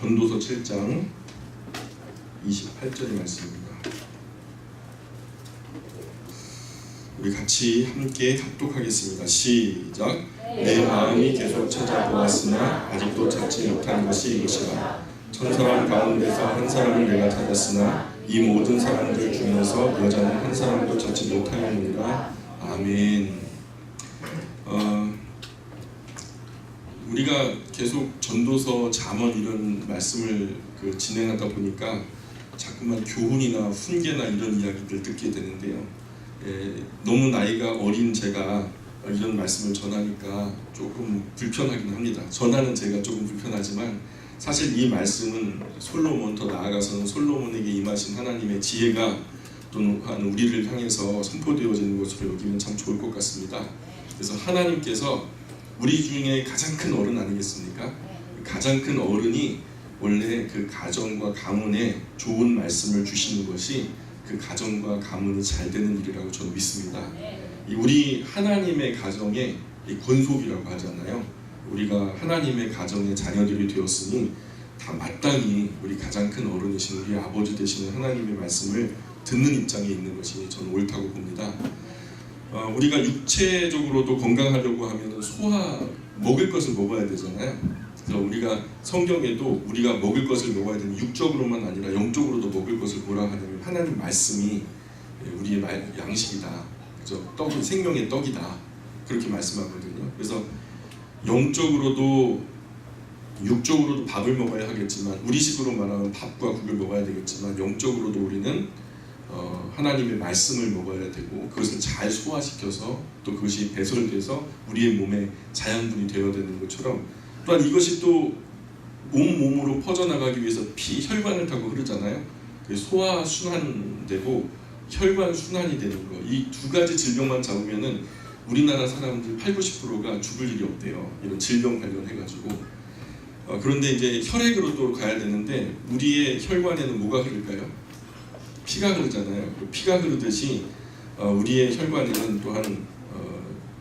전도서 7장 28절의 말씀입니다. 우리 같이 함께 합독하겠습니다. 시작. 내 마음이 계속 찾아보았으나 아직도 찾지 못한 것이 이것이라. 천 사람 가운데서 한 사람을 내가 찾았으나 이 모든 사람들 중에서 여자는 한 사람도 찾지 못하였느니라. 아멘. 우리가 계속 전도서, 잠언 이런 말씀을 진행하다 보니까 자꾸만 교훈이나 훈계나 이런 이야기들 듣게 되는데요. 너무 나이가 어린 제가 이런 말씀을 전하니까 조금 불편하긴 합니다. 전하는 제가 조금 불편하지만 사실 이 말씀은 솔로몬, 더 나아가서는 솔로몬에게 임하신 하나님의 지혜가 또는 우리를 향해서 선포되어지는 것으로 여기면 참 좋을 것 같습니다. 그래서 하나님께서 우리 중에 가장 큰 어른 아니겠습니까? 가장 큰 어른이 원래 그 가정과 가문에 좋은 말씀을 주시는 것이 그 가정과 가문이 잘 되는 일이라고 저는 믿습니다. 우리 하나님의 가정의 권속이라고 하잖아요. 우리가 하나님의 가정의 자녀들이 되었으니 다 마땅히 우리 가장 큰 어른이신 우리 아버지 되시는 하나님의 말씀을 듣는 입장에 있는 것이 저는 옳다고 봅니다. 우리가 육체적으로도 건강하려고 하면 먹을 것을 먹어야 되잖아요. 그래서 우리가 성경에도 우리가 먹을 것을 먹어야 되는 육적으로만 아니라 영적으로도 먹을 것을 뭐라 하냐면 하나님 말씀이 우리의 양식이다. 그죠? 떡은 생명의 떡이다. 그렇게 말씀하거든요. 그래서 영적으로도 육적으로도 밥을 먹어야 하겠지만 우리식으로 말하면 밥과 국을 먹어야 되겠지만 영적으로도 우리는 하나님의 말씀을 먹어야 되고 그것을 잘 소화시켜서 또 그것이 배설돼서 우리의 몸에 자양분이 되어야 되는 것처럼 또한 이것이 또 온몸으로 퍼져나가기 위해서 혈관을 타고 흐르잖아요. 소화순환되고 혈관순환이 되는 거. 이 두 가지 질병만 잡으면은 우리나라 사람들 80~90%가 죽을 일이 없대요. 이런 질병 관련해가지고. 그런데 이제 혈액으로도 가야 되는데 우리의 혈관에는 뭐가 흐를까요? 피가 흐르잖아요. 피가 흐르듯이 우리의 혈관에는 또한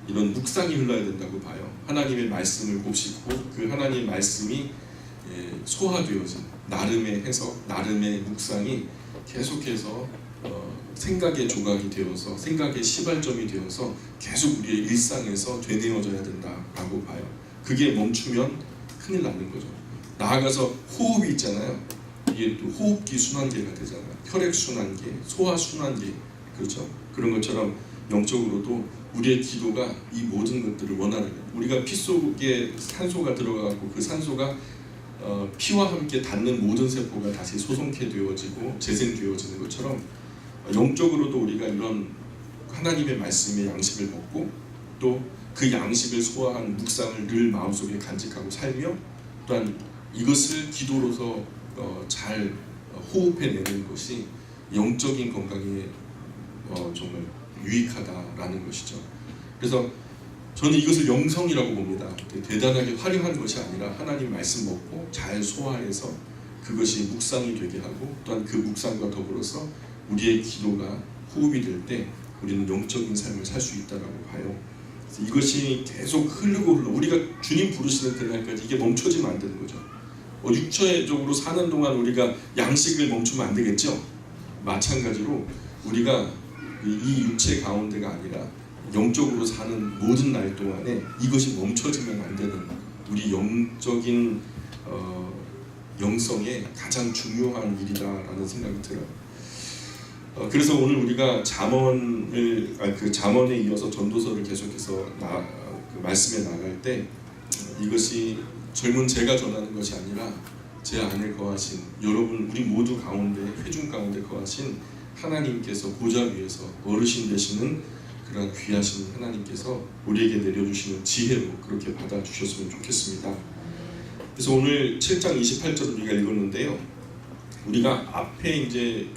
이런 묵상이 흘러야 된다고 봐요. 하나님의 말씀을 곱씹고 그 하나님의 말씀이 소화되어진 나름의 해석, 나름의 묵상이 계속해서 생각의 조각이 되어서 생각의 시발점이 되어서 계속 우리의 일상에서 되뇌어져야 된다라고 봐요. 그게 멈추면 큰일 나는 거죠. 나아가서 호흡이 있잖아요. 이게 또 호흡기 순환계가 되잖아요. 혈액 순환계, 소화 순환계, 그렇죠? 그런 것처럼 영적으로도 우리의 기도가 이 모든 것들을 원하는 거예요. 우리가 피 속에 산소가 들어가고 그 산소가 피와 함께 닿는 모든 세포가 다시 소성케 되어지고 재생되어지는 것처럼 영적으로도 우리가 이런 하나님의 말씀의 양식을 먹고 또 그 양식을 소화한 묵상을 늘 마음속에 간직하고 살며 또한 이것을 기도로서 잘 호흡해내는 것이 영적인 건강에 정말 유익하다라는 것이죠. 그래서 저는 이것을 영성이라고 봅니다. 대단하게 화려한 것이 아니라 하나님 말씀 먹고 잘 소화해서 그것이 묵상이 되게 하고 또한 그 묵상과 더불어서 우리의 기도가 호흡이 될 때 우리는 영적인 삶을 살 수 있다라고 봐요. 그래서 이것이 계속 흐르고 우리가 주님 부르시는 그날까지 이게 멈춰지면 안 되는 거죠. 육체적으로 사는 동안 우리가 양식을 멈추면 안 되겠죠. 마찬가지로 우리가 이 육체 가운데가 아니라 영적으로 사는 모든 날 동안에 이것이 멈춰지면 안 되는 우리 영적인 영성의 가장 중요한 일이다라는 생각이 들어요. 그래서 오늘 우리가 잠언에 이어서 전도서를 계속해서 그 말씀에 나갈 때 이것이 젊은 제가 전하는 것이 아니라 제 안에 거하신 여러분 우리 모두 가운데 회중 가운데 거하신 하나님께서 보좌 위에서 어르신 되시는 그런 귀하신 하나님께서 우리에게 내려주시는 지혜로 그렇게 받아주셨으면 좋겠습니다. 그래서 오늘 7장 28절을 우리가 읽었는데요. 우리가 앞에 이제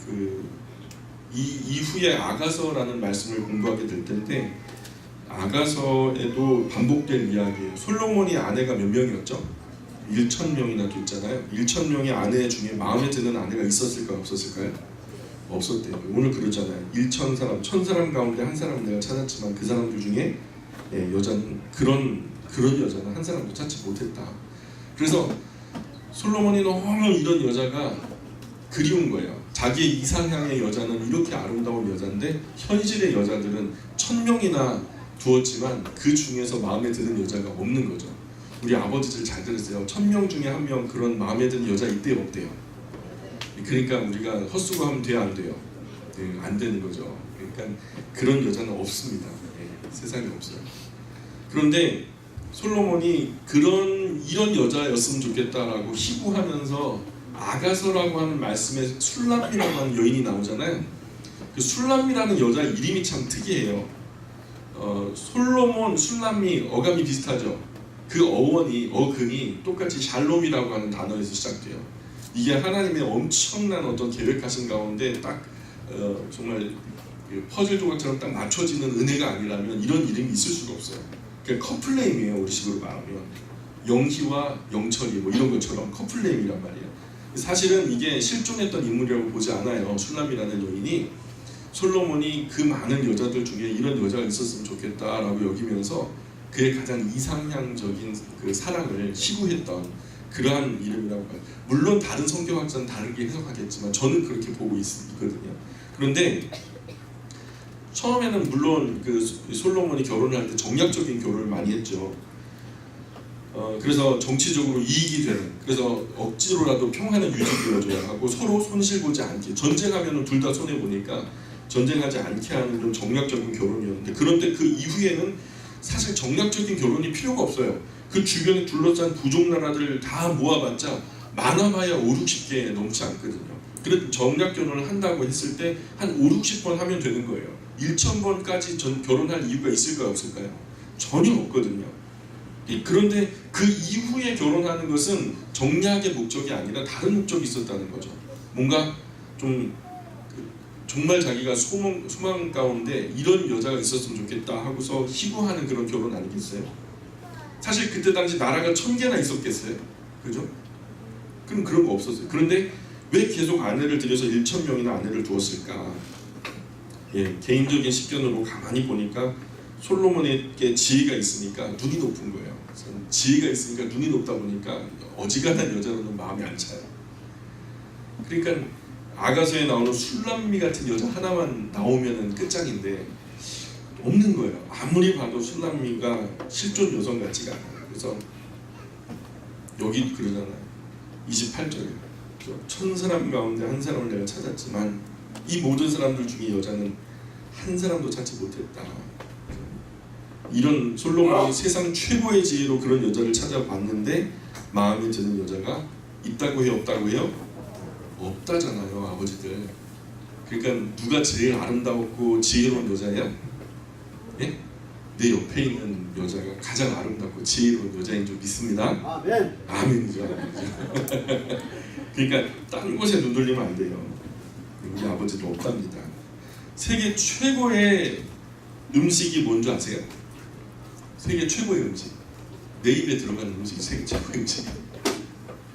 이후에 아가서라는 말씀을 공부하게 될 텐데 아가서에도 반복된 이야기예요. 솔로몬이 아내가 몇 명이었죠? 1,000명이나 됐잖아요. 1,000명의 아내 중에 마음에 드는 아내가 있었을까요? 없었을까요? 없었대요. 오늘 그러잖아요. 1,000사람, 1,000사람 가운데 한 사람 내가 찾았지만 그 사람들 중에 여자는 그런 여자는 한 사람도 찾지 못했다. 그래서 솔로몬이 너무 이런 여자가 그리운 거예요. 자기의 이상향의 여자는 이렇게 아름다운 여자인데 현실의 여자들은 1000명이나 두었지만 그 중에서 마음에 드는 여자가 없는 거죠. 우리 아버지들 잘 들으세요. 1000명 중에 1명 그런 마음에 드는 여자 있대요, 없대요? 그러니까 우리가 헛수고하면 돼요, 안 돼요? 네, 안 되는 거죠. 그러니까 그런 여자는 없습니다. 네, 세상에 없어요. 그런데 솔로몬이 이런 여자였으면 좋겠다라고 희구하면서 아가서라고 하는 말씀에 술람미라고 하는 여인이 나오잖아요. 그 술람미라는 여자 이름이 참 특이해요. 솔로몬, 술람미 어감이 비슷하죠. 그 어근이 똑같이 샬롬이라고 하는 단어에서 시작돼요. 이게 하나님의 엄청난 어떤 계획하신 가운데 딱 정말 퍼즐 조각처럼 딱 맞춰지는 은혜가 아니라면 이런 이름이 있을 수가 없어요. 그러니까 커플네임이에요. 우리식으로 말하면 영희와 영철이 뭐 이런 것처럼 커플네임이란 말이에요. 사실은 이게 실존했던 인물이라고 보지 않아요. 술람이라는 여인이 솔로몬이 그 많은 여자들 중에 이런 여자가 있었으면 좋겠다라고 여기면서 그의 가장 이상향적인 그 사랑을 희구했던 그러한 이름이라고 봐요. 물론 다른 성경학자는 다르게 해석하겠지만 저는 그렇게 보고 있거든요. 그런데 처음에는 물론 그 솔로몬이 결혼을 할 때 정략적인 결혼을 많이 했죠. 그래서 정치적으로 이익이 되는, 그래서 억지로라도 평화는 유지되어줘야 하고 서로 손실보지 않게, 전쟁하면 둘 다 손해보니까 전쟁하지 않게 하는 좀 정략적인 결혼이었는데, 그런데 그 이후에는 사실 정략적인 결혼이 필요가 없어요. 그 주변에 둘러싼 부족 나라들 다 모아봤자 많아봐야 5, 60개 넘지 않거든요. 그래서 정략 결혼을 한다고 했을 때 한 5, 60번 하면 되는 거예요. 1000번까지 결혼할 이유가 있을까요, 없을까요? 전혀 없거든요. 그런데 그 이후에 결혼하는 것은 정략의 목적이 아니라 다른 목적이 있었다는 거죠. 뭔가 좀 정말 자기가 소망 가운데 이런 여자가 있었으면 좋겠다 하고서 희구하는 그런 결혼 아니겠어요? 사실 그때 당시 나라가 1000개나 있었겠어요? 그죠? 그럼 그런 거 없었어요. 그런데 왜 계속 아내를 들여서 1000명이나 아내를 두었을까? 개인적인 식견으로 가만히 보니까 솔로몬에게 지혜가 있으니까 눈이 높은 거예요. 지혜가 있으니까 눈이 높다 보니까 어지간한 여자로는 마음에 안 차요. 그러니까 아가서에 나오는 술람미 같은 여자 하나만 나오면은 끝장인데 없는 거예요. 아무리 봐도 술람미가 실존 여성 같지가 않아요. 그래서 여기 그러잖아요. 28절에 1000사람 가운데 한 사람을 내가 찾았지만 이 모든 사람들 중에 여자는 한 사람도 찾지 못했다. 이런 솔로몬이 세상 최고의 지혜로 그런 여자를 찾아봤는데 마음에 드는 여자가 있다고 해요, 없다고 해요? 없다잖아요, 아버지들. 그러니까 누가 제일 아름다웠고 지혜로운 여자예요? 예? 내 옆에 있는 여자가 가장 아름답고 지혜로운 여자인 줄 믿습니다. 아멘. 아멘이죠. 그러니까 딴 곳에 눈 돌리면 안 돼요. 우리 아버지도 없답니다. 세계 최고의 음식이 뭔지 아세요? 세계 최고의 음식. 내 입에 들어가는 음식이 세계 최고의 음식.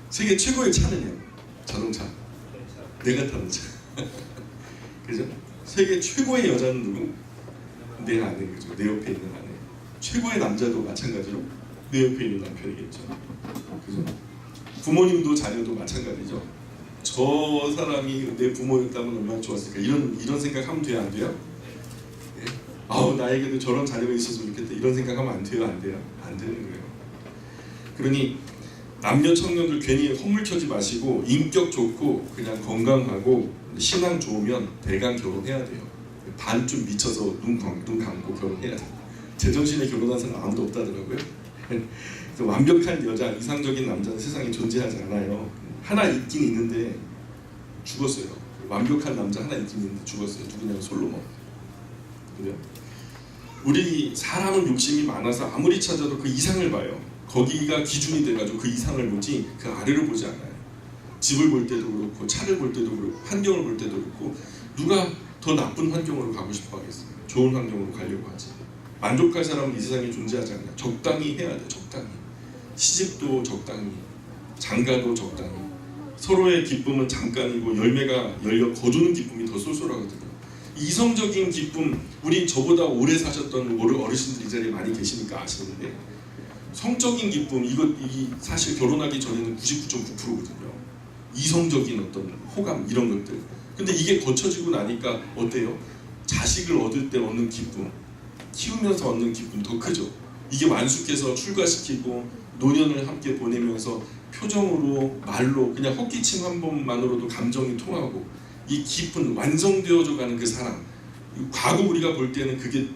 세계 최고의 차는요? 자동차. 내가 타는 차. 그죠? 세계 최고의 여자는 누구? 내 아내죠. 내 옆에 있는 아내. 최고의 남자도 마찬가지로 내 옆에 있는 남편이겠죠. 그죠? 부모님도 자녀도 마찬가지죠. 저 사람이 내 부모였다면 얼마나 좋았을까. 이런 생각하면 돼요, 안 돼요? 예? 아우, 나에게도 저런 자녀가 있었으면 좋겠다. 이런 생각하면 안 돼요, 안 돼요? 안 되는 거예요. 그러니 남녀 청년들 괜히 헛물 켜지 마시고 인격 좋고 그냥 건강하고 신앙 좋으면 대강 결혼해야 돼요. 반쯤 미쳐서 눈 감고 결혼해야 돼요. 제정신에 결혼한 사람 아무도 없다더라고요. 그래서 완벽한 여자, 이상적인 남자는 세상에 존재하지 않아요. 하나 있긴 있는데 죽었어요. 완벽한 남자 하나 있긴 있는데 죽었어요. 누구냐면 솔로몬. 그죠? 우리 사람은 욕심이 많아서 아무리 찾아도 그 이상을 봐요. 거기가 기준이 돼가지고 그 이상을 보지 그 아래를 보지 않아요. 집을 볼 때도 그렇고 차를 볼 때도 그렇고 환경을 볼 때도 그렇고 누가 더 나쁜 환경으로 가고 싶어 하겠어요. 좋은 환경으로 가려고 하지. 만족할 사람은 이 세상에 존재하지 않아요. 적당히 해야 돼. 적당히. 시집도 적당히, 장가도 적당히. 서로의 기쁨은 잠깐이고 열매가 열려 거두는 기쁨이 더 쏠쏠하거든요. 이성적인 기쁨, 우리 저보다 오래 사셨던 어르신들 이 자리에 많이 계시니까 아시는데 성적인 기쁨, 이 사실 결혼하기 전에는 99.9%거든요. 이성적인 어떤 호감 이런 것들. 근데 이게 거쳐지고 나니까 어때요? 자식을 얻을 때 얻는 기쁨, 키우면서 얻는 기쁨 더 크죠. 이게 완숙해서 출가시키고 노년을 함께 보내면서 표정으로 말로 그냥 헛기침 한 번만으로도 감정이 통하고 이 깊은 완성되어져 가는 그 사랑. 과거 우리가 볼 때는 그게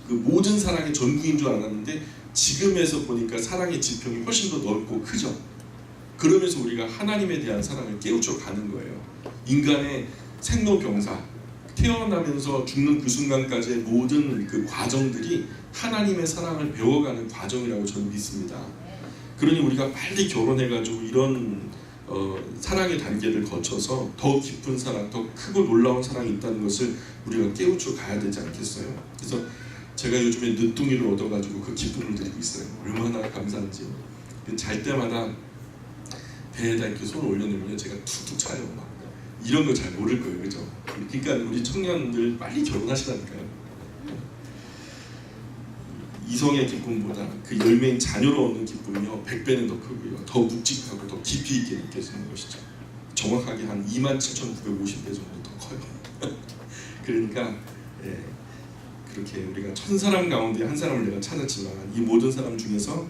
그 모든 사랑의 전부인 줄 알았는데 지금에서 보니까 사랑의 지평이 훨씬 더 넓고 크죠. 그러면서 우리가 하나님에 대한 사랑을 깨우쳐 가는 거예요. 인간의 생로병사, 태어나면서 죽는 그 순간까지의 모든 그 과정들이 하나님의 사랑을 배워가는 과정이라고 저는 믿습니다. 그러니 우리가 빨리 결혼해가지고 이런 사랑의 단계를 거쳐서 더 깊은 사랑, 더 크고 놀라운 사랑이 있다는 것을 우리가 깨우쳐 가야 되지 않겠어요? 그래서 제가 요즘에 늦둥이를 얻어가지고 그 기쁨을 드리고 있어요. 얼마나 감사한지. 잘 때마다 배에다 이렇게 손을 올려놓으면 제가 툭툭 차요. 막. 이런 거 잘 모를 거예요, 그죠? 그러니까 우리 청년들 빨리 결혼하시라니까요. 이성의 기쁨보다 그 열매인 자녀로 얻는 기쁨이요 100배는 더 크고요, 더 묵직하고 더 깊이 있게 느껴지는 것이죠. 정확하게 한 27,950배 정도 더 커요. 그러니까 그렇게 우리가 1000사람 가운데 한 사람을 내가 찾았지만 이 모든 사람 중에서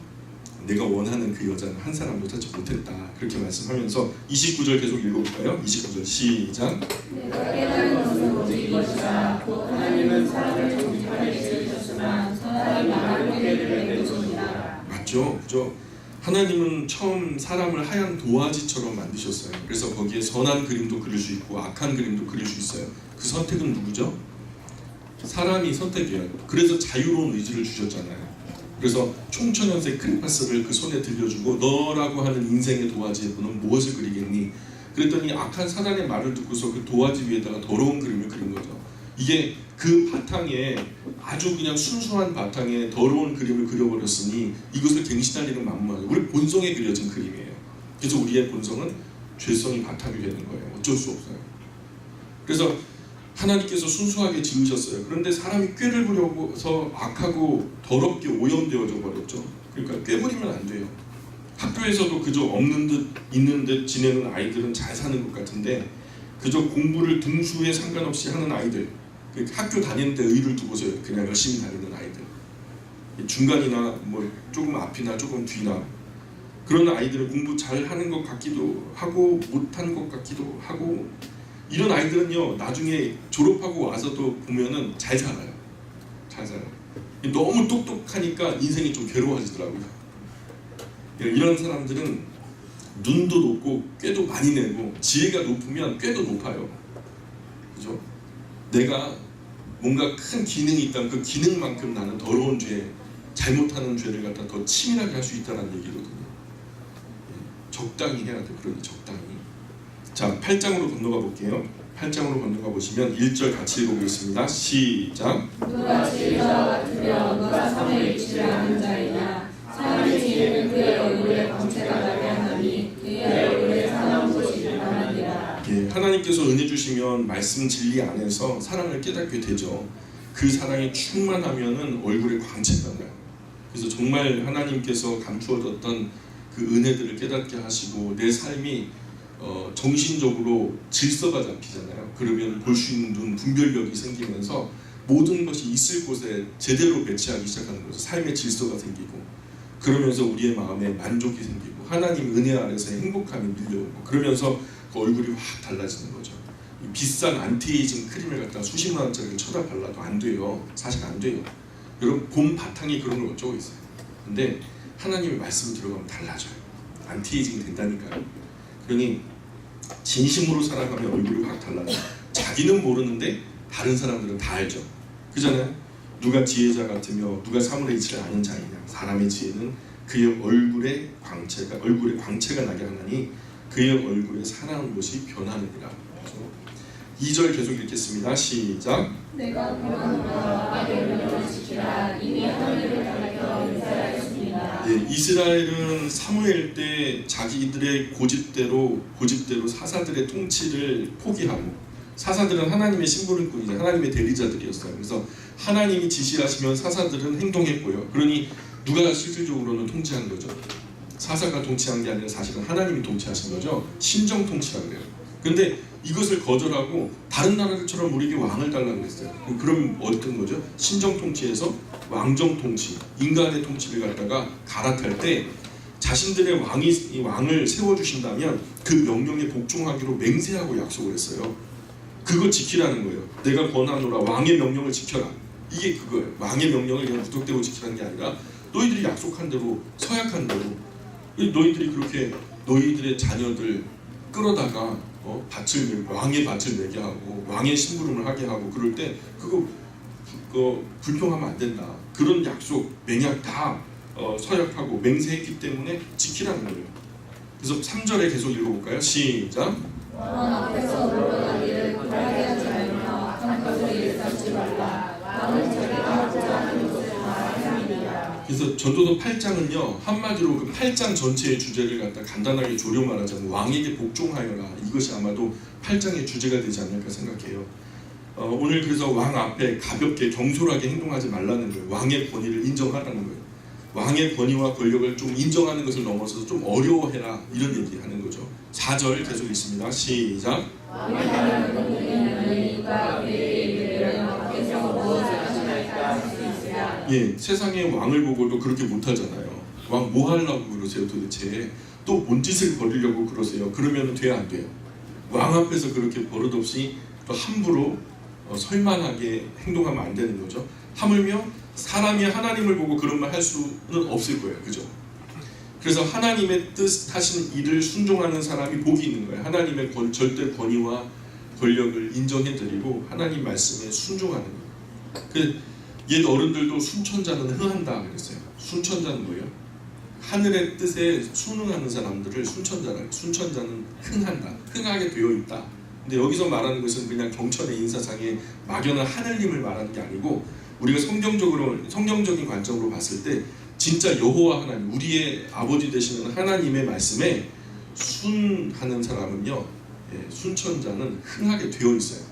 내가 원하는 그 여자는 한 사람도 찾지 못했다. 그렇게 말씀하면서 29절 계속 읽어볼까요? 29절 시작. 내가 깨달은 것은 오직 이것이라. 곧 하나님은 사람을 정직하게 지으셨으나 사람이 망하게 되는 것이니라. 맞죠? 그죠? 하나님은 처음 사람을 하얀 도화지처럼 만드셨어요. 그래서 거기에 선한 그림도 그릴 수 있고 악한 그림도 그릴 수 있어요. 그 선택은 누구죠? 사람이 선택해요. 그래서 자유로운 의지를 주셨잖아요. 그래서 총천연색 크레파스를 그 손에 들려주고 너라고 하는 인생의 도화지에 너는 무엇을 그리겠니? 그랬더니 악한 사단의 말을 듣고서 그 도화지 위에다가 더러운 그림을 그린 거죠. 이게 그 바탕에 아주 그냥 순수한 바탕에 더러운 그림을 그려버렸으니 이것을 갱신하려는 만무하죠. 우리 본성에 그려진 그림이에요. 그래서 우리의 본성은 죄성이 바탕이 되는 거예요. 어쩔 수 없어요. 그래서 하나님께서 순수하게 지으셨어요. 그런데 사람이 꾀를 부려서 악하고 더럽게 오염되어져 버렸죠. 그러니까 꾀부리면 안 돼요. 학교에서도 그저 없는 듯 있는 듯 지내는 아이들은 잘 사는 것 같은데 그저 공부를 등수에 상관없이 하는 아이들, 학교 다니는 데 의의를 두고서 그냥 열심히 다니는 아이들, 중간이나 뭐 조금 앞이나 조금 뒤나 그런 아이들은 공부 잘 하는 것 같기도 하고 못한 것 같기도 하고 이런 아이들은요 나중에 졸업하고 와서도 보면은 잘 살아요. 잘 살아요. 너무 똑똑하니까 인생이 좀 괴로워지더라고요. 이런 사람들은 눈도 높고 꾀도 많이 내고 지혜가 높으면 꾀도 높아요. 그죠? 내가 뭔가 큰 기능이 있다면 그 기능만큼 나는 더러운 죄, 잘못하는 죄를 갖다 더 치밀하게 할 수 있다는 얘기거든요. 적당히 해야 돼. 그러니 적당히. 자, 8장으로 건너가 볼게요. 8장으로 건너가 보시면 1절 같이 읽어보겠습니다. 시작. 누가 지혜자와 같으며 누가 선의 일치를 아는 자이냐. 사람의 지혜는 그의 얼굴에 광채가 나게 하나니 그의 얼굴에 사나운 것이 드러나니라. 하나님께서 은혜 주시면 말씀 진리 안에서 사랑을 깨닫게 되죠. 그 사랑에 충만하면은 얼굴에 광채가 나요. 그래서 정말 하나님께서 감추어졌던 그 은혜들을 깨닫게 하시고 내 삶이 정신적으로 질서가 잡히잖아요. 그러면 볼 수 있는 눈, 분별력이 생기면서 모든 것이 있을 곳에 제대로 배치하기 시작하는 거죠. 삶의 질서가 생기고 그러면서 우리의 마음에 만족이 생기고 하나님 은혜 아래서 행복함이 밀려오고 그러면서 그 얼굴이 확 달라지는 거죠. 비싼 안티에이징 크림을 갖다 수십만 원짜리를 쳐다 발라도 안 돼요. 사실 안 돼요. 여러분 곰 바탕이 그런 걸 어쩌고 있어요. 근데 하나님의 말씀 들어가면 달라져요. 안티에이징이 된다니까요. 그러니 진심으로 살아가면 얼굴이 확 달라져요. 자기는 모르는데 다른 사람들은 다 알죠. 그잖아요. 누가 지혜자 같으며 누가 사물의 이치를 아는 자이냐. 사람의 지혜는 그의 얼굴에 광채가 나게 하나니 그의 얼굴에 사나운 것이 변하느니라. 2절 계속 읽겠습니다. 시작. 내가 평안과 악의 명령을 지키라. 이미 하나님을 가리켜 인사하였습니다. 이스라엘은 사무엘 때 자기들의 고집대로 사사들의 통치를 포기하고 사사들은 하나님의 심부름꾼이자 하나님의 대리자들이었어요. 그래서 하나님이 지시하시면 사사들은 행동했고요. 그러니 누가 실질적으로는 통치한 거죠? 사사가 통치한 게 아니라 사실은 하나님이 통치하신 거죠. 신정 통치라고 해요. 근데 이것을 거절하고 다른 나라들처럼 우리에게 왕을 달라고 했어요. 그럼 어떤 거죠? 신정 통치에서 왕정 통치, 인간의 통치를 갖다가 갈아탈 때 자신들의 왕을 세워주신다면 그 명령에 복종하기로 맹세하고 약속을 했어요. 그거 지키라는 거예요. 내가 권하노라, 왕의 명령을 지켜라. 이게 그거예요. 왕의 명령을 그냥 무턱대고 지키라는 게 아니라 너희들이 약속한 대로, 서약한 대로 너희들이 그렇게 너희들의 자녀들 끌어다가 왕의 밭을 내게 하고 왕의 심부름을 하게 하고 그럴 때 그거 불평하면 안 된다. 그런 약속, 맹약 다 서약하고 맹세했기 때문에 지키라는 거예요. 그래서 3절에 계속 읽어볼까요? 시작. 왕 앞에서 물러나기를 굴하게 하지 말며 악한 것을 일삼지 말라. 왕은 자기가 하고자 하는 것을 다 행함이니라. 그래서 전도서 8장은요 한마디로 그 8장 전체의 주제를 갖다 간단하게 조려 말하자면 왕에게 복종하여라, 이것이 아마도 8장의 주제가 되지 않을까 생각해요. 오늘 그래서 왕 앞에 가볍게 경솔하게 행동하지 말라는 거예요. 왕의 권위를 인정하라는 거예요. 왕의 권위와 권력을 좀 인정하는 것을 넘어서서 좀 어려워해라, 이런 얘기하는 거죠. 4절 계속 있습니다. 시작. 왕의 나라는 누구냐 너희가 그에게 이르면 밖에서 무엇을 하시나이까 할 수 있으랴. 예, 세상의 왕을 보고도 그렇게 못하잖아요. 왕 뭐 하려고 그러세요 도대체? 또 뭔 짓을 벌이려고 그러세요? 그러면 돼야 안 돼요. 왕 앞에서 그렇게 버릇없이 또 함부로 설만하게 행동하면 안 되는 거죠. 하물며 사람이 하나님을 보고 그런 말 할 수는 없을 거예요. 그죠? 그래서 하나님의 뜻하신 일을 순종하는 사람이 복이 있는 거예요. 하나님의 절대 권위와 권력을 인정해드리고 하나님 말씀에 순종하는 거예요. 옛 어른들도 순천자는 흥한다 그랬어요. 순천자는 뭐예요? 하늘의 뜻에 순응하는 사람들을 순천자는 흥한다, 흥하게 되어 있다. 근데 여기서 말하는 것은 그냥 경천의 인사상의 막연한 하늘님을 말하는 게 아니고 우리가 성경적인 관점으로 봤을 때 진짜 여호와 하나님, 우리의 아버지 되시는 하나님의 말씀에 순하는 사람은요, 순천자는 흥하게 되어 있어요.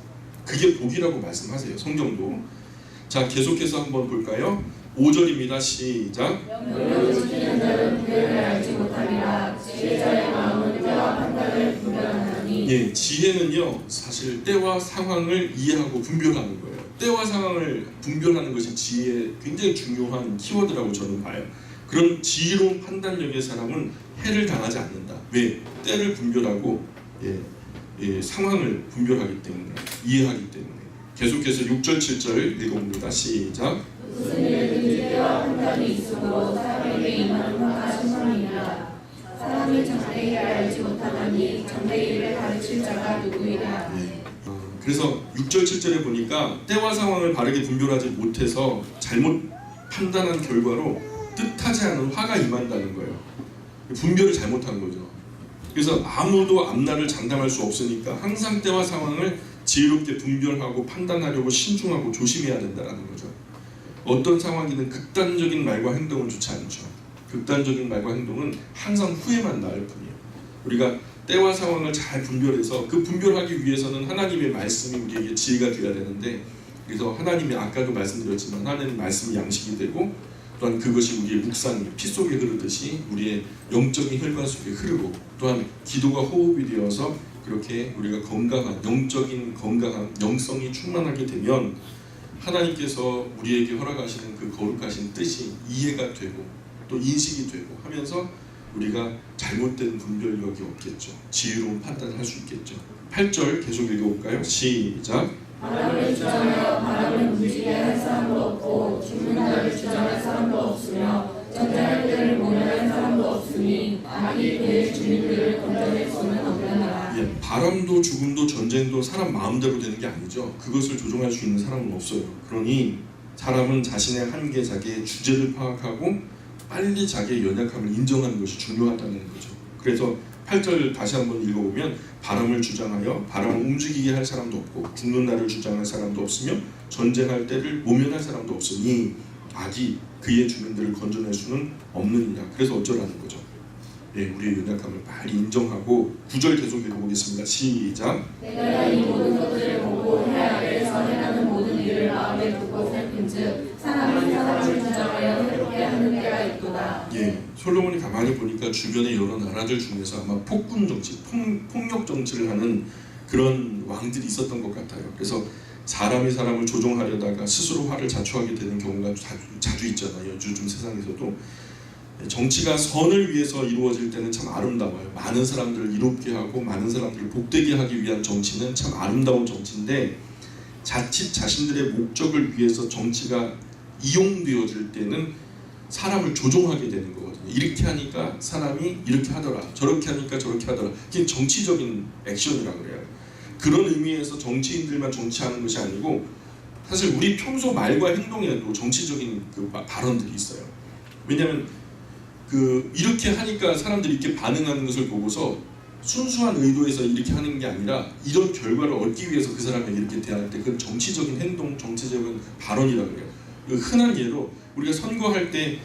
그게 복이라고 말씀하세요. 성경도. 자, 계속해서 한번 볼까요? 5절입니다. 시작. 명령을 지키는 자는 구별을 알지 못하리라. 지혜자의 마음은 때와 판단을 분별하나니. 예, 지혜는요 사실 때와 상황을 이해하고 분별하는 거예요. 때와 상황을 분별하는 것이 지혜의 굉장히 중요한 키워드라고 저는 봐요. 그런 지혜로운 판단력의 사람은 해를 당하지 않는다. 왜? 때를 분별하고 상황을 분별하기 때문에, 이해하기 때문에. 계속해서 6절 7절 읽어봅니다. 시작. 무슨 일든지 때와 판단이 있으므로 사람에게 임하는 화가 심함이니라. 사람이 정대일을 알지 못하나니 정대일을 가르칠 자가 누구이랴. 그래서 6절 7절에 보니까 때와 상황을 바르게 분별하지 못해서 잘못 판단한 결과로 뜻하지 않은 화가 임한다는 거예요. 분별을 잘못한 거죠. 그래서 아무도 앞날을 장담할 수 없으니까 항상 때와 상황을 지혜롭게 분별하고 판단하려고 신중하고 조심해야 된다는 거죠. 어떤 상황이든 극단적인 말과 행동은 좋지 않죠. 극단적인 말과 행동은 항상 후회만 낳을 뿐이에요. 우리가 때와 상황을 잘 분별해서 그 분별하기 위해서는 하나님의 말씀이 우리에게 지혜가 되어야 되는데, 그래서 하나님이 아까도 말씀드렸지만 하나님의 말씀이 양식이 되고 또한 그것이 우리의 묵상이 피 속에 흐르듯이 우리의 영적인 혈관 속에 흐르고 또한 기도가 호흡이 되어서 그렇게 우리가 건강한 영적인 건강한 영성이 충만하게 되면 하나님께서 우리에게 허락하시는 그 거룩하신 뜻이 이해가 되고 또 인식이 되고 하면서 우리가 잘못된 분별력이 없겠죠. 지혜로운 판단을 할 수 있겠죠. 8절 계속 읽어볼까요? 시작. 바람을 주장하여 바람을 움직이게 할 사람도 없고 죽는 날을 주장할 사람도 없으며 전쟁할 때를 모면할 사람도 없으니 악이 그의 주민들을 건져낼 수는 없느니라. 예, 바람도 죽음도 전쟁도 사람 마음대로 되는 게 아니죠. 그것을 조종할 수 있는 사람은 없어요. 그러니 사람은 자신의 한계, 자기의 주제를 파악하고 빨리 자기의 연약함을 인정하는 것이 중요하다는 거죠. 그래서 8절 다시 한번 읽어보면 바람을 주장하여 바람을 움직이게 할 사람도 없고 죽는 날을 주장할 사람도 없으며 전쟁할 때를 모면할 사람도 없으니 악이 그의 주민들을 건져낼 수는 없느니라. 그래서 어쩌라는 거죠. 우리의 연약함을 빨리 인정하고 9절 계속 읽어보겠습니다. 시작. 내가 이 모든 것들을 보고 해 아래에서 행하는 모든 일을 마음에 두고 살핀즉 사람이 사람을 주장하여 해롭게 하는 때가 있도다. 예, 솔로몬이 가만히 보니까 주변의 여러 나라들 중에서 아마 폭군 정치, 폭력 정치를 하는 그런 왕들이 있었던 것 같아요. 그래서 사람이 사람을 조종하려다가 스스로 화를 자초하게 되는 경우가 자주 있잖아요. 요즘 세상에서도. 정치가 선을 위해서 이루어질 때는 참 아름다워요. 많은 사람들을 이롭게 하고 많은 사람들을 복되게 하기 위한 정치는 참 아름다운 정치인데, 자칫 자신들의 목적을 위해서 정치가 이용되어질 때는 사람을 조종하게 되는 거거든요. 이렇게 하니까 사람이 이렇게 하더라, 저렇게 하니까 저렇게 하더라. 그게 정치적인 액션이라고 그래요. 그런 의미에서 정치인들만 정치하는 것이 아니고 사실 우리 평소 말과 행동에도 정치적인 그 발언들이 있어요. 왜냐하면 이렇게 하니까 사람들이 이렇게 반응하는 것을 보고서 순수한 의도에서 이렇게 하는 게 아니라 이런 결과를 얻기 위해서 그 사람에게 이렇게 대할 때 그건 정치적인 행동, 정치적인 발언이라고 해요. 흔한 예로 우리가 선거할 때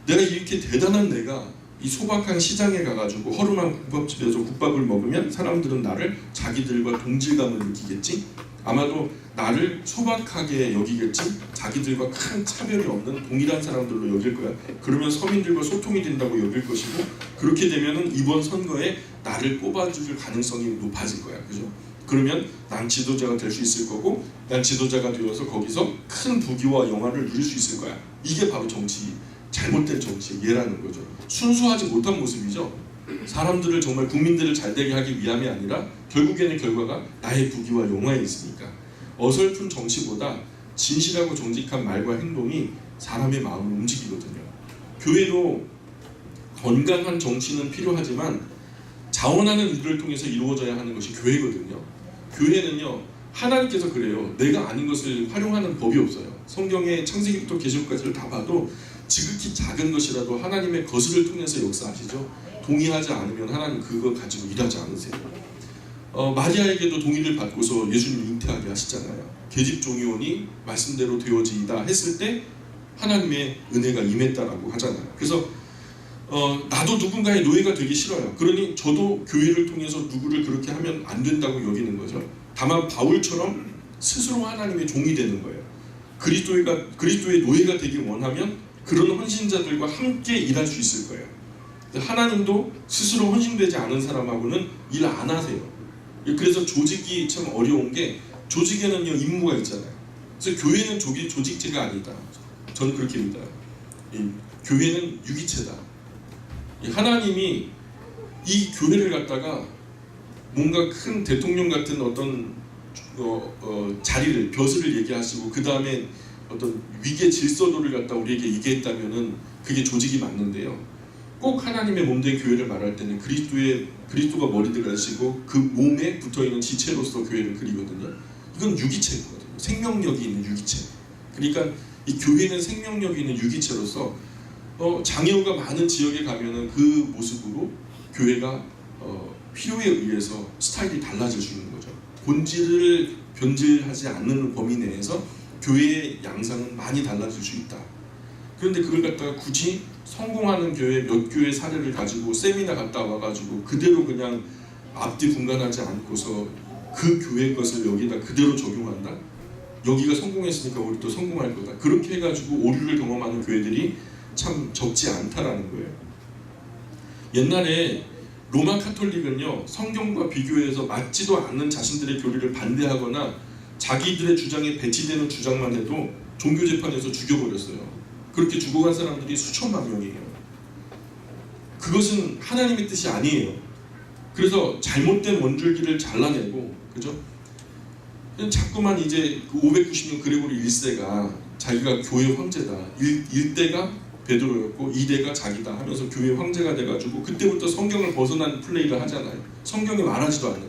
내가 이렇게 대단한 내가 이 소박한 시장에 가가지고 허름한 국밥집에서 국밥을 먹으면 사람들은 나를 자기들과 동질감을 느끼겠지? 아마도 나를 소박하게 여기겠지? 자기들과 큰 차별이 없는 동일한 사람들로 여길 거야. 그러면 서민들과 소통이 된다고 여길 것이고, 그렇게 되면은 이번 선거에 나를 뽑아줄 가능성이 높아질 거야. 그죠? 그러면 난 지도자가 될 수 있을 거고, 난 지도자가 되어서 거기서 큰 부귀와 영화를 누릴 수 있을 거야. 이게 바로 정치, 잘못된 정치의 예라는 거죠. 순수하지 못한 모습이죠. 사람들을 정말 국민들을 잘되게 하기 위함이 아니라 결국에는 결과가 나의 부귀와 영화에 있으니까. 어설픈 정치보다 진실하고 정직한 말과 행동이 사람의 마음을 움직이거든요. 교회도 건강한 정치는 필요하지만 자원하는 일을 통해서 이루어져야 하는 것이 교회거든요. 교회는요, 하나님께서 그래요. 내가 아닌 것을 활용하는 법이 없어요. 성경의 창세기부터 계시록까지를 다 봐도 지극히 작은 것이라도 하나님의 거슬을 통해서 역사하시죠. 동의하지 않으면 하나님 그거 가지고 일하지 않으세요. 마리아에게도 동의를 받고서 예수님 잉태하게 하시잖아요. 계집종이 오니 말씀대로 되어지이다 했을 때 하나님의 은혜가 임했다라고 하잖아요. 그래서 나도 누군가의 노예가 되기 싫어요. 그러니 저도 교회를 통해서 누구를 그렇게 하면 안 된다고 여기는 거죠. 다만 바울처럼 스스로 하나님의 종이 되는 거예요. 그리스도의 노예가 되기 원하면 그런 헌신자들과 함께 일할 수 있을 거예요. 하나님도 스스로 헌신되지 않은 사람하고는 일 안 하세요. 그래서 조직이 참 어려운 게, 조직에는요 임무가 있잖아요. 그래서 교회는 조직체가 아니다. 저는 그렇게 믿어요. 교회는 유기체다. 하나님이 이 교회를 갖다가 뭔가 큰 대통령 같은 어떤 자리를, 벼슬을 얘기하시고 그 다음에 어떤 위계 질서도를 갖다 우리에게 얘기했다면은 그게 조직이 맞는데요. 꼭 하나님의 몸된 교회를 말할 때는 그리스도가 머리들하시고 그 몸에 붙어있는 지체로서 교회를 그리거든요. 이건 유기체거든요. 생명력이 있는 유기체. 그러니까 이 교회는 생명력이 있는 유기체로서 장애우가 많은 지역에 가면은 그 모습으로 교회가 필요에 의해서 스타일이 달라질 수 있는 거죠. 본질을 변질하지 않는 범위 내에서 교회의 양상은 많이 달라질 수 있다. 그런데 그걸 갖다가 굳이 성공하는 교회 몇 교회 사례를 가지고 세미나 갔다 와가지고 그대로 그냥 앞뒤 분간하지 않고서 그 교회 것을 여기다 그대로 적용한다? 여기가 성공했으니까 우리도 성공할 거다. 그렇게 해가지고 오류를 경험하는 교회들이 참 적지 않다라는 거예요. 옛날에 로마 카톨릭은요, 성경과 비교해서 맞지도 않는 자신들의 교리를 반대하거나 자기들의 주장에 배치되는 주장만 해도 종교재판에서 죽여버렸어요. 그렇게 죽어간 사람들이 수천만 명이에요. 그것은 하나님의 뜻이 아니에요. 그래서 잘못된 원줄기를 잘라내고, 그죠? 자꾸만 이제 590년 그레고리 1세가 자기가 교회 황제다. 1대가 베드로였고 2대가 자기다 하면서 교회 황제가 돼가지고 그때부터 성경을 벗어난 플레이를 하잖아요. 성경이 말하지도 않는.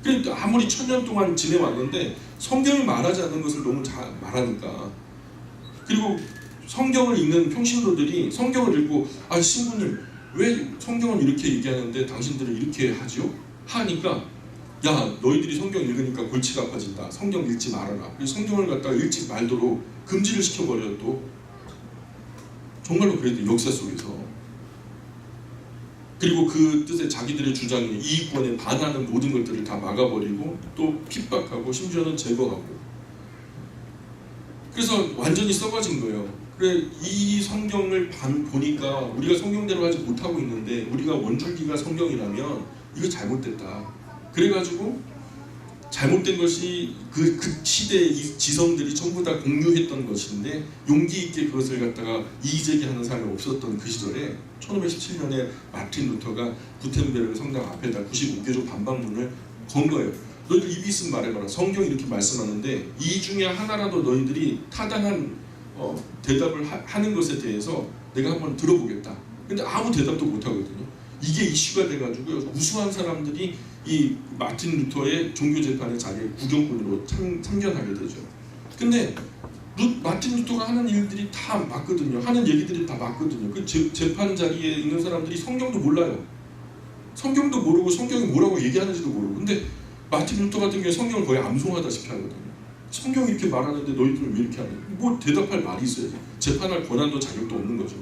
그러니까 아무리 1000년 동안 지내왔는데 성경이 말하지 않는 것을 너무 잘 말하니까. 그리고 성경을 읽는 평신도들이 성경을 읽고, 아, 신부님 왜 성경은 이렇게 얘기하는데 당신들은 이렇게 하지요? 하니까, 야, 너희들이 성경 읽으니까 골치가 아파진다. 성경 읽지 말아라. 그래서 성경을 갖다가 읽지 말도록 금지를 시켜버려요. 또 정말로 그래도 역사 속에서. 그리고 그 뜻에 자기들의 주장에 이익권에 반하는 모든 것들을 다 막아버리고 또 핍박하고 심지어는 제거하고. 그래서 완전히 썩어진 거예요. 그래 이 성경을 보니까 우리가 성경대로 하지 못하고 있는데 우리가 원줄기가 성경이라면 이거 잘못됐다. 그래가지고 잘못된 것이 그 시대의 이 지성들이 전부 다 공유했던 것인데 용기 있게 그것을 갖다가 이의제기하는 사람이 없었던 그 시절에 1517년에 마틴 루터가 구텐베르 성당 앞에다 95개조 반박문을 건 거예요. 너희들 입이 있으면 말해봐라. 성경이 이렇게 말씀하는데 이 중에 하나라도 너희들이 타당한 대답을 하는 것에 대해서 내가 한번 들어보겠다. 근데 아무 대답도 못 하거든요. 이게 이슈가 돼가지고요. 우수한 사람들이 이 마틴 루터의 종교재판의 자리에 구경꾼으로 참견하게 되죠. 근데 마틴 루터가 하는 일들이 다 맞거든요. 하는 얘기들이 다 맞거든요. 그 재판 자리에 있는 사람들이 성경도 몰라요. 성경도 모르고 성경이 뭐라고 얘기하는지도 모르고. 근데 마틴 루터 같은 경우에 성경을 거의 암송하다시피 하거든요. 성경이 이렇게 말하는데 너희들은 왜 이렇게 하냐? 뭐 대답할 말이 있어야지. 재판할 권한도 자격도 없는 거죠.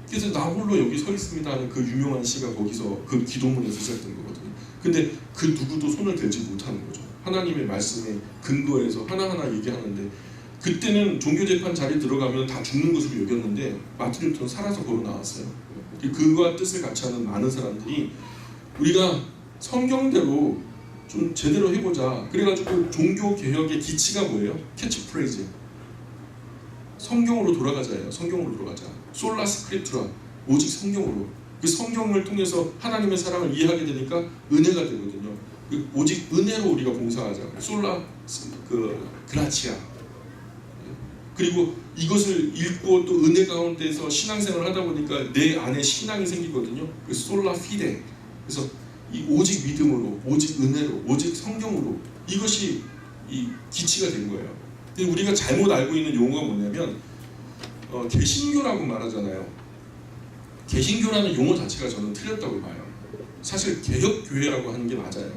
그래서 나 홀로 여기 서 있습니다 하는 그 유명한 시가 거기서 그 기도문에서 시작된 거거든요. 근데 그 누구도 손을 대지 못하는 거죠. 하나님의 말씀에 근거해서 하나하나 얘기하는데 그때는 종교재판 자리에 들어가면 다 죽는 것으로 여겼는데 마틴 루터는 살아서 걸어 나왔어요. 그와 뜻을 같이 하는 많은 사람들이 우리가 성경대로 좀 제대로 해보자. 그래가지고 종교개혁의 기치가 뭐예요? 캐치프레이즈. 성경으로 돌아가자예요. 성경으로 돌아가자. 솔라 스크립투라. 오직 성경으로. 그 성경을 통해서 하나님의 사랑을 이해하게 되니까 은혜가 되거든요. 오직 은혜로 우리가 봉사하자. 솔라 그라치아. 그리고 이것을 읽고 또 은혜 가운데서 신앙생활을 하다 보니까 내 안에 신앙이 생기거든요. 그 솔라 피데. 그래서 이 오직 믿음으로, 오직 은혜로, 오직 성경으로 이것이 이 기치가 된 거예요. 근데 우리가 잘못 알고 있는 용어가 뭐냐면 개신교라고 말하잖아요. 개신교라는 용어 자체가 저는 틀렸다고 봐요. 사실 개혁교회라고 하는 게 맞아요.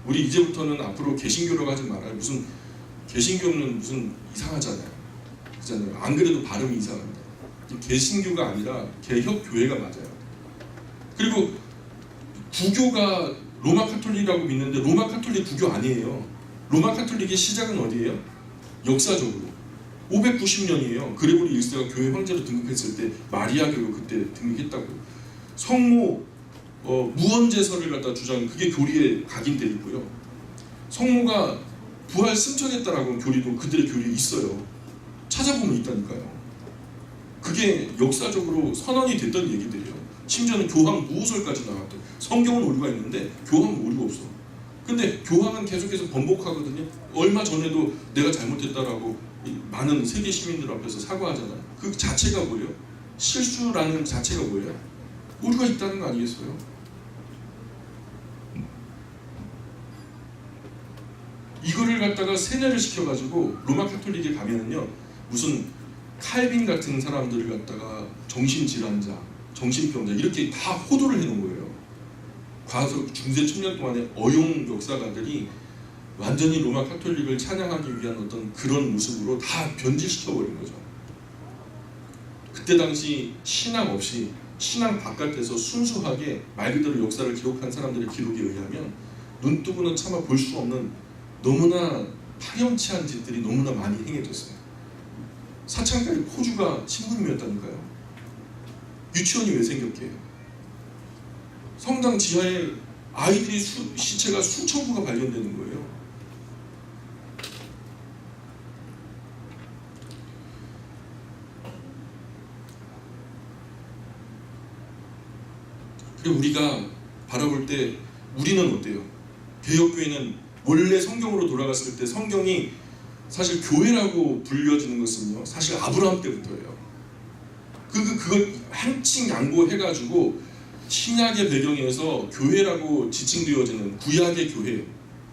우리 이제부터는 앞으로 개신교라고 하지 말아요. 무슨 개신교는 무슨 이상하잖아요. 그렇잖아요. 안 그래도 발음이 이상합니다. 개신교가 아니라 개혁교회가 맞아요. 그리고 구교가 로마 카톨릭이라고 믿는데 로마 카톨릭 구교 아니에요. 로마 카톨릭의 시작은 어디예요? 역사적으로 590년이에요. 그레고리 1세가 교회 황제로 등극했을 때 마리아교로 그때 등극했다고. 성모 무언제설을 갖다 주장한 그게 교리에 각인되어 있고요. 성모가 부활 승천했다라고 교리도 그들의 교리에 있어요. 찾아보면 있다니까요. 그게 역사적으로 선언이 됐던 얘기들이에요. 심지어는 교황 무호설까지 나왔대. 성경은 오류가 있는데 교황은 오류가 없어. 근데 교황은 계속해서 번복하거든요. 얼마 전에도 내가 잘못했다라고 많은 세계 시민들 앞에서 사과하잖아요. 그 자체가 뭐예요? 실수라는 자체가 뭐예요? 오류가 있다는 거 아니겠어요? 이거를 갖다가 세뇌를 시켜가지고 로마 카톨릭에 가면은요 무슨 칼빈 같은 사람들을 갖다가 정신질환자, 정신병자 이렇게 다 호도를 해놓은 거예요. 과거 중세 천년 동안의 어용 역사가들이 완전히 로마 카톨릭을 찬양하기 위한 어떤 그런 모습으로 다 변질시켜버린 거죠. 그때 당시 신앙 없이 신앙 바깥에서 순수하게 말 그대로 역사를 기록한 사람들의 기록에 의하면 눈뜨고는 차마 볼 수 없는 너무나 파렴치한 짓들이 너무나 많이 행해졌어요. 사창가의 포주가 신부님이었다니까요. 유치원이 왜 생겼게요? 성당 지하에 아이들이 시체가 수천 구가 발견되는 거예요. 그리고 우리가 바라볼 때 우리는 어때요? 개혁교회는 원래 성경으로 돌아갔을 때 성경이 사실 교회라고 불려지는 것은요 사실 아브라함 때부터예요. 그걸 한층 양보해가지고 신약의 배경에서 교회라고 지칭되어지는 구약의 교회,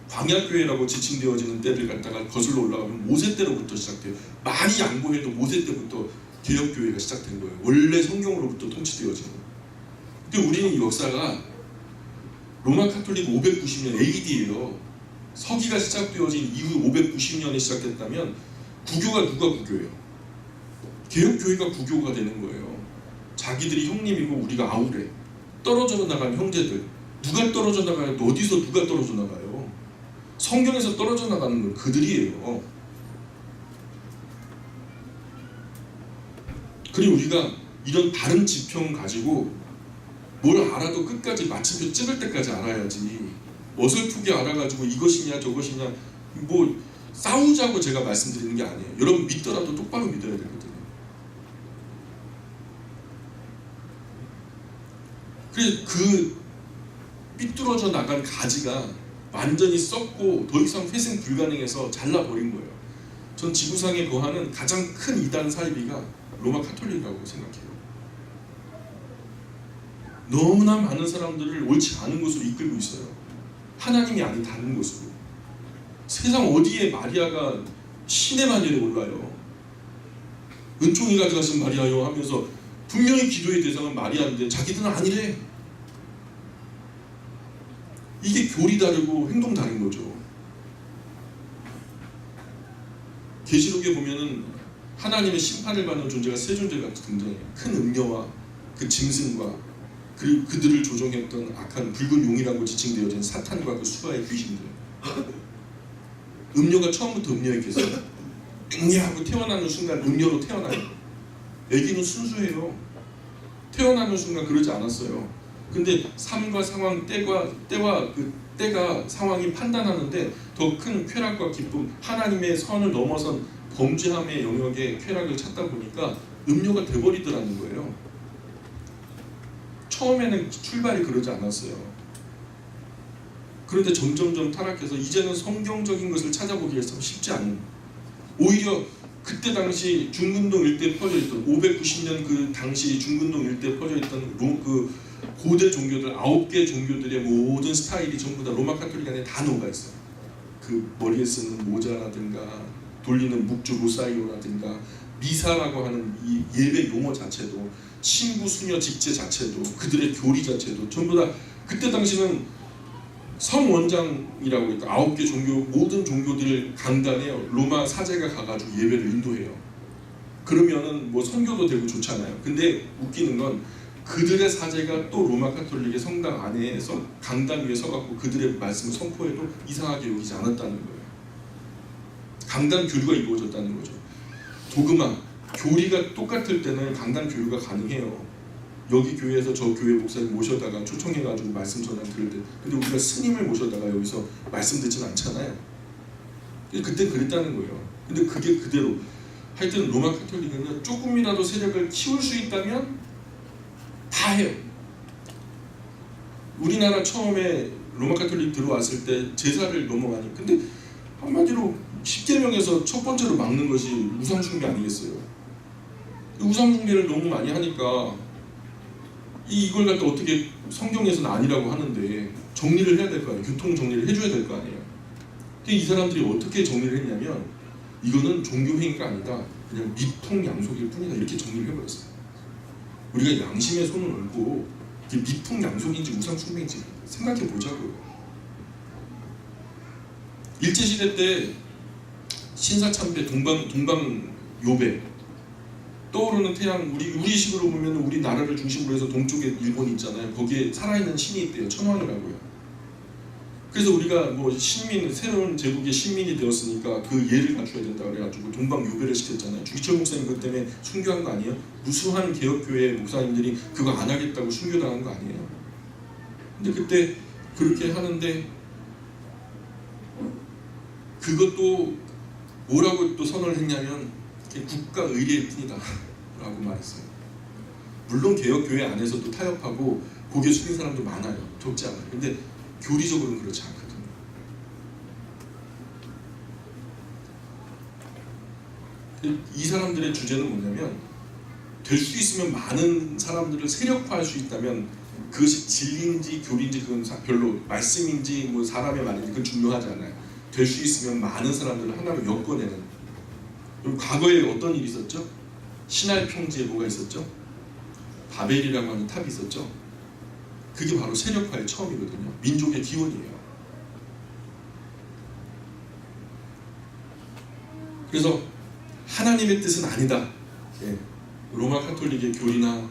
광야교회라고 지칭되어지는 때를 갖다가 거슬러 올라가면 모세 때로부터 시작돼요. 많이 양보해도 모세 때부터 개혁교회가 시작된 거예요. 원래 성경으로부터 통치되어지는. 근데 우리는 이 역사가 로마 카톨릭 590년 AD예요. 서기가 시작되어진 이후 590년에 시작됐다면 구교가 누가 구교예요? 개혁교회가 구교가 되는 거예요. 자기들이 형님이고 우리가 아우래. 떨어져 나간 형제들. 누가 떨어져 나가요? 어디서 누가 떨어져 나가요? 성경에서 떨어져 나가는 건 그들이에요. 그리고 우리가 이런 다른 지평 가지고 뭘 알아도 끝까지 마침표 찍을 때까지 알아야지. 어설프게 알아가지고 이것이냐 저것이냐 뭐 싸우자고 제가 말씀드리는 게 아니에요. 여러분 믿더라도 똑바로 믿어야 되거든요. 그래서 그 삐뚤어져 나간 가지가 완전히 썩고 더 이상 회생 불가능해서 잘라버린 거예요. 전 지구상에 거하는 가장 큰 이단 사이비가 로마 카톨릭이라고 생각해요. 너무나 많은 사람들을 옳지 않은 곳으로 이끌고 있어요. 하나님이 아닌 다른 곳으로. 세상 어디에 마리아가 신의 마녀에 올라요. 은총이 가져가신 마리아요 하면서 분명히 기도의 대상은 마리아인데 자기들은 아니래. 이게 교리 다르고 행동 다른 거죠. 계시록에 보면은 하나님의 심판을 받는 존재가 세 존재가 등장해요. 큰 음녀와 그 짐승과 그리고 그들을 조종했던 악한 붉은 용이라고 지칭되어진 사탄과 그 수하의 귀신들. 음녀가 처음부터 음녀였겠어요. 응애하고 태어나는 순간 음녀로 태어나요. 아기는 순수해요. 태어나는 순간 그러지 않았어요. 근데 삶과 상황, 때가 상황이 판단하는데 더 큰 쾌락과 기쁨, 하나님의 선을 넘어선 범죄함의 영역에 쾌락을 찾다 보니까 음료가 돼버리더라는 거예요. 처음에는 출발이 그러지 않았어요. 그런데 점점점 타락해서 이제는 성경적인 것을 찾아보기 위해서 쉽지 않은, 오히려 그때 당시 중근동 일대에 퍼져있던 590년 그 당시 중근동 일대에 퍼져있던 그 고대 종교들 9개 종교들의 모든 스타일이 전부 다 로마 카톨릭 안에 다 녹아있어요. 그 머리에 쓰는 모자라든가 돌리는 묵주 로사이오라든가 미사라고 하는 이 예배 용어 자체도, 신부 수녀 직제 자체도, 그들의 교리 자체도 전부 다 그때 당시는 성원장이라고 했다. 9개 종교, 모든 종교들 강단에 로마 사제가 가가지고 예배를 인도해요. 그러면은 뭐 선교도 되고 좋잖아요. 근데 웃기는 건 그들의 사제가 또 로마 카톨릭의 성당 안에서 강단 위에 서갖고 그들의 말씀을 선포해도 이상하게 여기지 않았다는 거예요. 강단 교류가 이루어졌다는 거죠. 도그마, 교리가 똑같을 때는 강단 교류가 가능해요. 여기 교회에서 저 교회 목사님 모셔다가 초청해가지고 말씀 전할 들을 때, 근데 우리가 스님을 모셔다가 여기서 말씀 듣지는 않잖아요. 그때 그랬다는 거예요. 근데 그게 그대로 하여튼 로마 카톨릭은 조금이라도 세력을 키울 수 있다면 다 해요. 우리나라 처음에 로마 카톨릭 들어왔을 때 제사를 너무 많이, 근데 한마디로 10계명에서 첫 번째로 막는 것이 우상숭배 아니겠어요? 우상숭배를 너무 많이 하니까 이걸 갖다 어떻게 성경에서는 아니라고 하는데 정리를 해야 될 거 아니에요. 교통 정리를 해줘야 될 거 아니에요. 이 사람들이 어떻게 정리를 했냐면 이거는 종교 행위가 아니다, 그냥 미풍양속일 뿐이다, 이렇게 정리를 해버렸어요. 우리가 양심의 손을 얹고 미풍양속인지 우상숭배인지 생각해 보자고요. 일제시대 때 신사참배, 동방요배, 떠오르는 태양, 우리 식으로 보면 우리 나라를 중심으로 해서 동쪽에 일본이 있잖아요. 거기에 살아있는 신이 있대요. 천황이라고요. 그래서 우리가 뭐 새로운 제국의 신민이 되었으니까 그 예를 갖춰야 된다 그래가지고 동방요배를 시켰잖아요. 주기철 목사님 그것 때문에 순교한 거 아니에요? 무수한 개혁교회 목사님들이 그거 안 하겠다고 순교당한 거 아니에요? 근데 그때 그렇게 하는데 그것도 뭐라고 또 선언을 했냐면 국가 의례일 뿐이다 라고 말했어요. 물론 개혁교회 안에서도 타협하고 고개 숙인 사람도 많아요. 적지 않아요. 근데 교리적으로는 그렇지 않거든요. 이 사람들의 주제는 뭐냐면 될 수 있으면 많은 사람들을 세력화할 수 있다면 그것이 진리인지 교리인지 그건 별로, 말씀인지 뭐 사람의 말인지 그건 중요하지 않아요. 될 수 있으면 많은 사람들을 하나로 엮어내는. 그럼 과거에 어떤 일이 있었죠? 신할 평지에 뭐가 있었죠? 바벨이라고 하는 탑이 있었죠? 그게 바로 세력화의 처음이거든요. 민족의 기원이에요. 그래서 하나님의 뜻은 아니다. 예. 로마 카톨릭의 교리나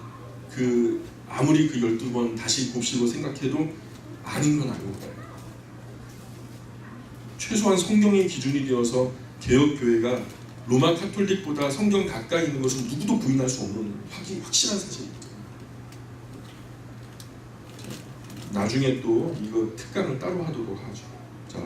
아무리 그 12번 다시 곱씹어 생각해도 아닌 건 아닌 거예요. 최소한 성경의 기준이 되어서 개혁교회가 로마 카톨릭보다 성경 가까이 있는 것은 누구도 부인할 수 없는 확실한 사실입니다. 나중에 또 이거 특강을 따로 하도록 하죠. 자,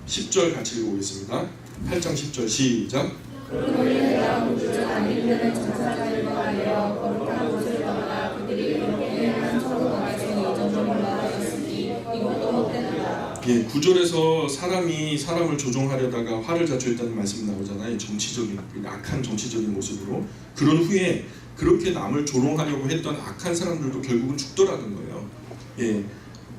10절 같이 읽어보겠습니다. 8장 10절 시작. 그들이 우주적 안일되는 전사자들과 하여 거룩한 곳을 떠나 그들이 그렇게 한 서로 강에서 이전을 올라가셨으니 이것도 못되다. 예, 9절에서 사람이 사람을 조종하려다가 화를 자초했다는 말씀이 나오잖아요. 정치적인 악한 정치적인 모습으로. 그런 후에 그렇게 남을 조롱하려고 했던 악한 사람들도 결국은 죽더라는 거예요. 예,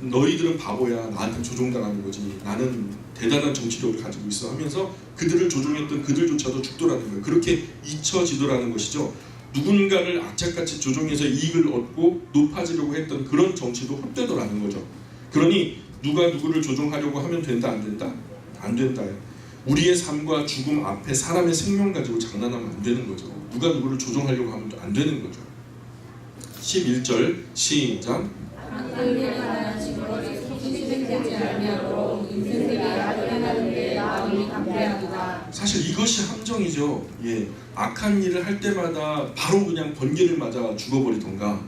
너희들은 바보야, 나한테 조종당하는 거지, 나는 대단한 정치력을 가지고 있어 하면서 그들을 조종했던 그들조차도 죽더라는 거예요. 그렇게 잊혀지더라는 것이죠. 누군가를 악착같이 조종해서 이익을 얻고 높아지려고 했던 그런 정치도 헛되더라는 거죠. 그러니 누가 누구를 조종하려고 하면 된다, 안 된다? 안 된다. 우리의 삶과 죽음 앞에 사람의 생명 가지고 장난하면 안 되는 거죠. 누가 누구를 조종하려고 하면 안 되는 거죠. 11절 시작. 그들이 하나님 실행되지 아니하도록 인생들이 악행하는데 마음이 감회합니다. 사실 이것이 함정이죠. 예, 악한 일을 할 때마다 바로 그냥 번개를 맞아 죽어버리던가,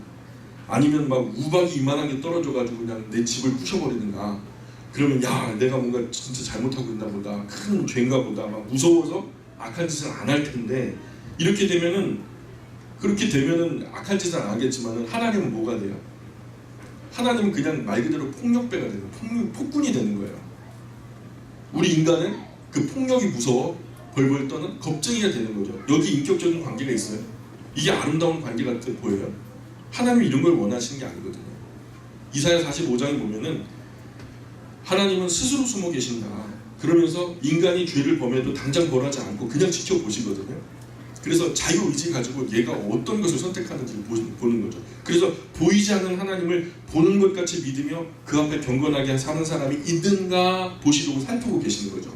아니면 막 우박이 이만하게 떨어져가지고 그냥 내 집을 부셔버리든가. 그러면 야, 내가 뭔가 진짜 잘못하고 있나 보다, 큰 죄인가 보다, 막 무서워서 악한 짓을 안 할 텐데, 이렇게 되면은, 그렇게 되면은 악한 짓을 안 하겠지만은 하나님은 뭐가 돼요? 하나님은 그냥 말 그대로 폭력배가 되는, 폭군이 되는 거예요. 우리 인간은 그 폭력이 무서워 벌벌 떠는 겁쟁이가 되는 거죠. 여기 인격적인 관계가 있어요. 이게 아름다운 관계 같아 보여요. 하나님이 이런 걸 원하시는 게 아니거든요. 이사야 45장에 보면은 하나님은 스스로 숨어 계신다. 그러면서 인간이 죄를 범해도 당장 벌하지 않고 그냥 지켜보시거든요. 그래서 자유의지 가지고 얘가 어떤 것을 선택하는지 보는 거죠. 그래서 보이지 않는 하나님을 보는 것 같이 믿으며 그 앞에 경건하게 사는 사람이 있는가 보시려고 살피고 계시는 거죠.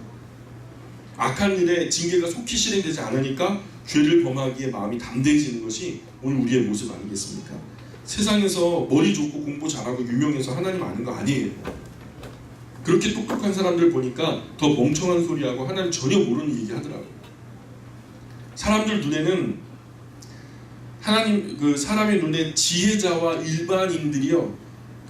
악한 일에 징계가 속히 실행되지 않으니까 죄를 범하기에 마음이 담대해지는 것이 오늘 우리의 모습 아니겠습니까? 세상에서 머리 좋고 공부 잘하고 유명해서 하나님 아는 거 아니에요. 그렇게 똑똑한 사람들 보니까 더 멍청한 소리하고 하나님 전혀 모르는 얘기 하더라고요. 사람들 눈에는 하나님, 그 사람의 눈에 지혜자와 일반인들이요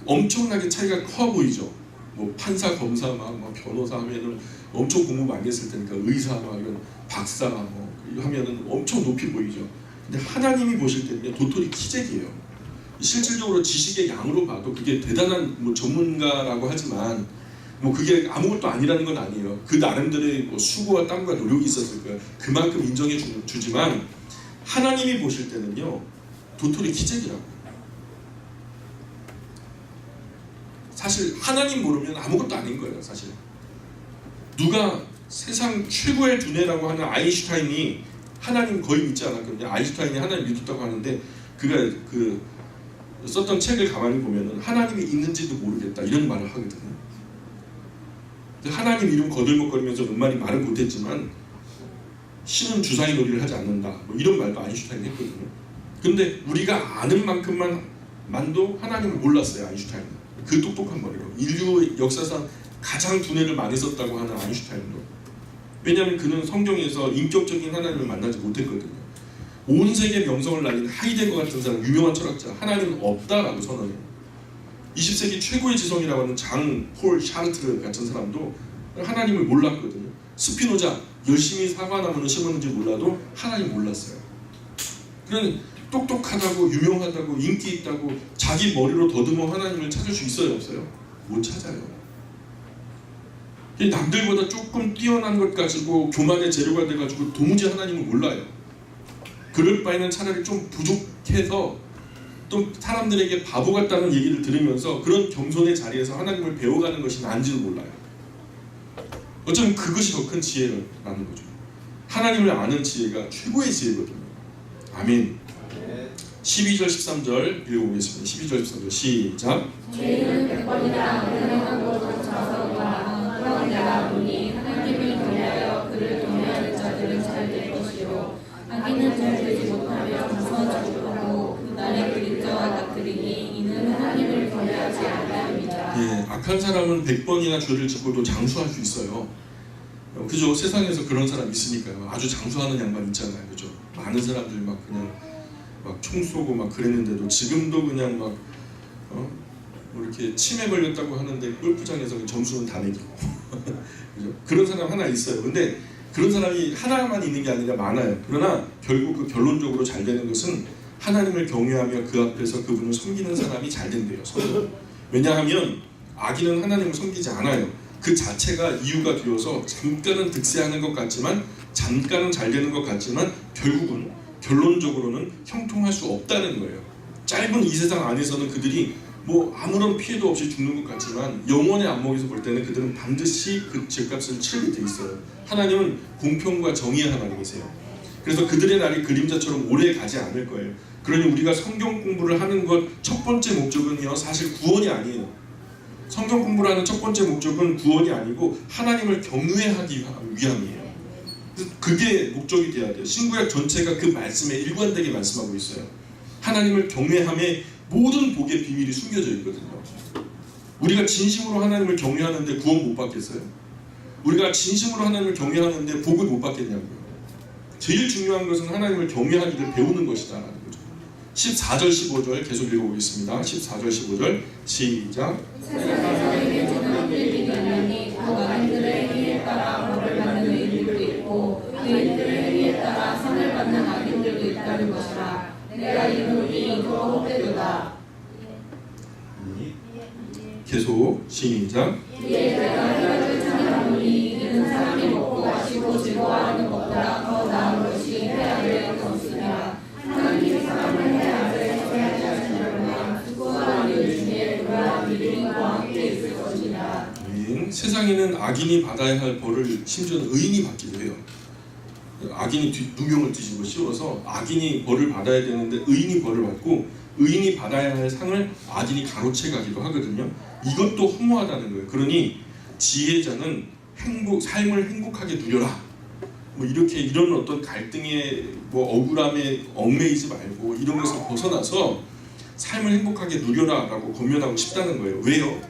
엄청나게 차이가 커 보이죠. 뭐 판사, 검사, 막 변호사 하면은 엄청 공부 많이 했을 테니까, 의사, 막 이런 박사 뭐 하면은 엄청 높이 보이죠. 근데 하나님이 보실 때는 도토리 키재기예요. 실질적으로 지식의 양으로 봐도 그게 대단한 뭐 전문가라고 하지만 뭐 그게 아무것도 아니라는 건 아니에요. 그 나름대로의 뭐 수고와 땀과 노력이 있었을 거예요. 그만큼 인정해 주지만 하나님이 보실 때는요 도토리 키재기라고. 사실 하나님 모르면 아무것도 아닌 거예요. 사실 누가 세상 최고의 두뇌라고 하는 아인슈타인이 하나님 거의 믿지 않았거든요. 아인슈타인이 하나님 믿었다고 하는데 그가 그 썼던 책을 가만히 보면은 하나님이 있는지도 모르겠다 이런 말을 하거든요. 하나님 이름 거들먹거리면서 몇 마디 말은 못했지만 신은 주사위 놀이를 하지 않는다 뭐 이런 말도 아인슈타인이 했거든요. 근데 우리가 아는 만큼만도 하나님을 몰랐어요. 아인슈타인은 그 똑똑한 머리로 인류 역사상 가장 두뇌를 많이 썼다고 하는 아인슈타인도. 왜냐하면 그는 성경에서 인격적인 하나님을 만나지 못했거든요. 온 세계 명성을 날린 하이데거 같은 사람, 유명한 철학자, 하나님은 없다라고 선언해요. 20세기 최고의 지성이라고 하는 장 폴 샤르트르 같은 사람도 하나님을 몰랐거든요. 스피노자 열심히 사과나무를 심었는지 몰라도 하나님 몰랐어요. 그런 똑똑하다고 유명하다고 인기 있다고 자기 머리로 더듬어 하나님을 찾을 수 있어요, 없어요? 못 찾아요. 남들보다 조금 뛰어난 것 가지고 교만의 재료가 돼가지고 도무지 하나님을 몰라요. 그럴 바에는 차라리 좀 부족해서 또 사람들에게 바보 같다는 얘기를 들으면서 그런 겸손의 자리에서 하나님을 배워가는 것이 나은지도 몰라요. 어쩌면 그것이 더 큰 지혜라는 거죠. 하나님을 아는 지혜가 최고의 지혜거든요. 아멘. 12절 13절 읽어보겠습니다. 12절 13절 시작. 죄인은 100번이나 행한 것을 자성과 그런 자가 보니 하나님을 경외하여 그를 경외하는 자들은 잘될 것이요 악인은 잘되지 못하며 무서워 죽고 그날의 그림자와 같으리니 이는 하나님을 경외하지 아니함이라. 예, 악한 사람은 100번이나 죄를 짓고도 장수할 수 있어요. 그죠? 세상에서 그런 사람 있으니까요. 아주 장수하는 양반 있잖아요. 그죠? 많은 사람들 막 그냥 막 총 쏘고 막 그랬는데도 지금도 그냥 막 뭐 이렇게 치매 걸렸다고 하는데 골프장에서 점수는 다 매기고 그죠? 그런 사람 하나 있어요. 근데 그런 사람이 하나만 있는 게 아니라 많아요. 그러나 결국 그 결론적으로 잘 되는 것은 하나님을 경외하며 그 앞에서 그분을 섬기는 사람이 잘 된대요. 왜냐하면 악인은 하나님을 섬기지 않아요. 그 자체가 이유가 되어서 잠깐은 득세하는 것 같지만, 잠깐은 잘 되는 것 같지만 결국은 결론적으로는 형통할 수 없다는 거예요. 짧은 이 세상 안에서는 그들이 뭐 아무런 피해도 없이 죽는 것 같지만 영원의 안목에서 볼 때는 그들은 반드시 그 죄값을 치르게 돼 있어요. 하나님은 공평과 정의의 하나님이세요. 그래서 그들의 날이 그림자처럼 오래 가지 않을 거예요. 그러니 우리가 성경 공부를 하는 것 첫 번째 목적은요, 사실 구원이 아니에요. 성경 공부를 하는 첫 번째 목적은 구원이 아니고 하나님을 경외하기 위함이에요. 그게 목적이 돼야 돼요. 신구약 전체가 그 말씀에 일관되게 말씀하고 있어요. 하나님을 경외함에 모든 복의 비밀이 숨겨져 있거든요. 우리가 진심으로 하나님을 경외하는데 구원 못 받겠어요? 우리가 진심으로 하나님을 경외하는데 복을 못 받겠냐고요. 제일 중요한 것은 하나님을 경외하기를 배우는 것이다라는 거죠. 14절 15절 계속 읽어보겠습니다. 14절 15절 시작. 세상에서 행해지는 일들이 있으니 그 악인들의 행위에 따라 벌을 받는 의인들도 있고 의인들의 행위에 따라 상을 받는 악인들도 있다는 것이라. 내가 이르노니 이토록 헛되도다. 계속 시작. 이에 내가 해악을 찬양하노니 이는 사람이 먹고 마시고 즐거워하는 것보다 더 나은 것이 해악을 얻으니라. 하나님이 사람을 해악을 해하지 하시려면 수고하는 일 중에 그가 믿음과 함께 있을 것이라. 세상에는 악인이 받아야 할 벌을 심지어 의인이 받기도 해요. 악인이 누명을 뒤집어 씌워서 악인이 벌을 받아야 되는데 의인이 벌을 받고, 의인이 받아야 할 상을 악인이 가로채 가기도 하거든요. 이것도 허무하다는 거예요. 그러니 지혜자는 삶을 행복하게 누려라. 뭐 이렇게 이런 어떤 갈등에 뭐 억울함에 얽매이지 말고 이런 것을 벗어나서 삶을 행복하게 누려라라고 권면하고 싶다는 거예요. 왜요?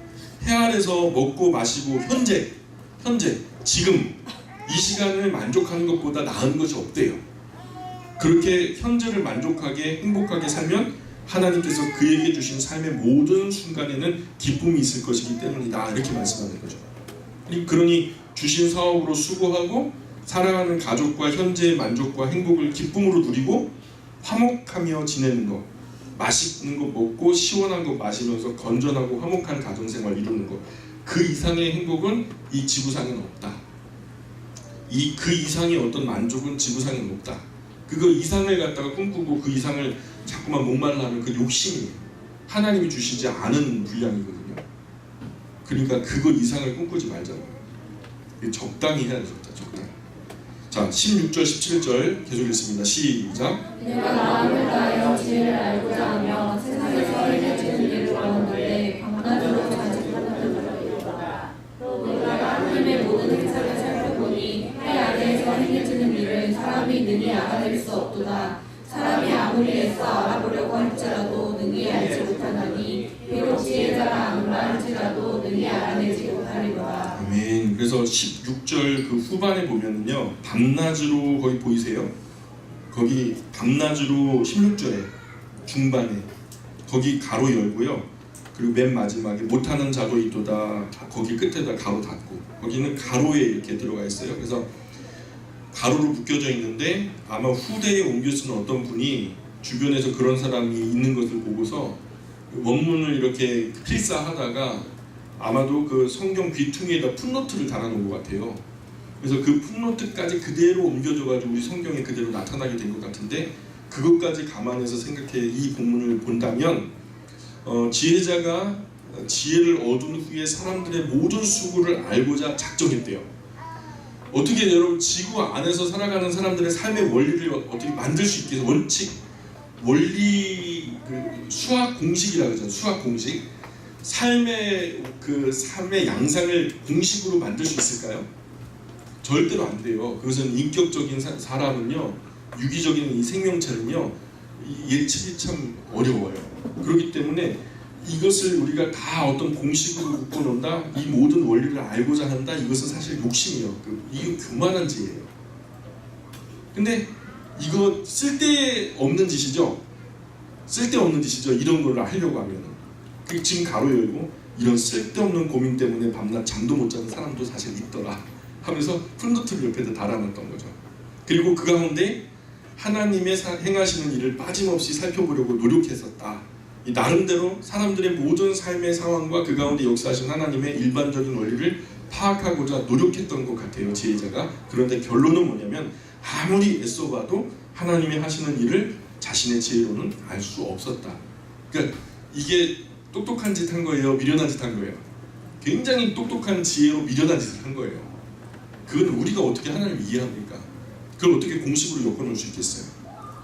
해 아래서 먹고 마시고 현재 지금 이 시간을 만족하는 것보다 나은 것이 없대요. 그렇게 현재를 만족하게 행복하게 살면 하나님께서 그에게 주신 삶의 모든 순간에는 기쁨이 있을 것이기 때문이다, 이렇게 말씀하는 거죠. 그러니 주신 사업으로 수고하고 사랑하는 가족과 현재의 만족과 행복을 기쁨으로 누리고 화목하며 지내는 것, 맛있는 거 먹고 시원한 거 마시면서 건전하고 화목한 가정생활 이루는 것, 그 이상의 행복은 이 지구상에는 없다. 그 이상의 어떤 만족은 지구상에는 없다. 그거 이상을 갖다가 꿈꾸고 그 이상을 자꾸만 목말라 하는 그 욕심이 하나님이 주시지 않은 분량이거든요. 그러니까 그거 이상을 꿈꾸지 말자고요. 적당히 해야 돼요. 적당히. 자, 16절 17절 계속 읽습니다. 시작. 내가 마음을 다하여 지혜를 알고자 하며 세상에서 행해지는 일을 구하는데 강나주로 자직하는 자가 이르다. 또 내가 하나님의 모든 행사를 살펴보니 해 아래에서 행해지는 일을 사람이 능히 알아낼 수 없도다. 사람이 아무리 애써 알아보려고 할지라도 능히 알지 못하나니 비록 지혜자라 아무라 할지라도 능히 알아내지 못하리로라. 아멘. 그래서 16절 그 후반에 보면은요, 밤낮으로 거기 보이세요? 거기 밤낮으로 16절에 중반에 거기 가로 열고요. 그리고 맨 마지막에 못하는 자도 있도다, 거기 끝에다 가로 닫고, 거기는 가로에 이렇게 들어가 있어요. 그래서 가로로 묶여져 있는데 아마 후대에 옮겨 쓰는 어떤 분이 주변에서 그런 사람이 있는 것을 보고서 원문을 이렇게 필사하다가 아마도 그 성경 귀퉁이에다 풋노트를 달아놓은 것 같아요. 그래서 그 풋노트까지 그대로 옮겨져가지고 우리 성경에 그대로 나타나게 된 것 같은데, 그것까지 감안해서 생각해 이 본문을 본다면 지혜자가 지혜를 얻은 후에 사람들의 모든 수고를 알고자 작정했대요. 어떻게 여러분 지구 안에서 살아가는 사람들의 삶의 원리를 어떻게 만들 수 있게 해서 원리 수학 공식이라고 하잖아요. 수학 공식. 삶의 양상을 공식으로 만들 수 있을까요? 절대로 안 돼요. 그것은 인격적인 사람은요, 유기적인 이 생명체는요, 예측이 참 어려워요. 그렇기 때문에 이것을 우리가 다 어떤 공식으로 묶어놓는다, 이 모든 원리를 알고자 한다, 이것은 사실 욕심이에요. 이게 교만한 지혜예요. 근데 이거 쓸데없는 짓이죠. 쓸데없는 짓이죠. 이런 걸 하려고 하면. 지금 가로 열고 이런 쓸데없는 고민 때문에 밤낮 잠도 못 자는 사람도 사실 있더라 하면서 풋노트를 옆에다 달아놨던 거죠. 그리고 그 가운데 하나님의 행하시는 일을 빠짐없이 살펴보려고 노력했었다. 이 나름대로 사람들의 모든 삶의 상황과 그 가운데 역사하신 하나님의 일반적인 원리를 파악하고자 노력했던 것 같아요, 지혜자가. 그런데 결론은 뭐냐면 아무리 애써봐도 하나님이 하시는 일을 자신의 지혜로는 알 수 없었다. 그러니까 이게 똑똑한 짓 한 거예요, 미련한 짓 한 거예요? 굉장히 똑똑한 지혜로 미련한 짓을 한 거예요. 그건 우리가 어떻게 하나님을 이해합니까? 그걸 어떻게 공식으로 엮어놓을 수 있겠어요?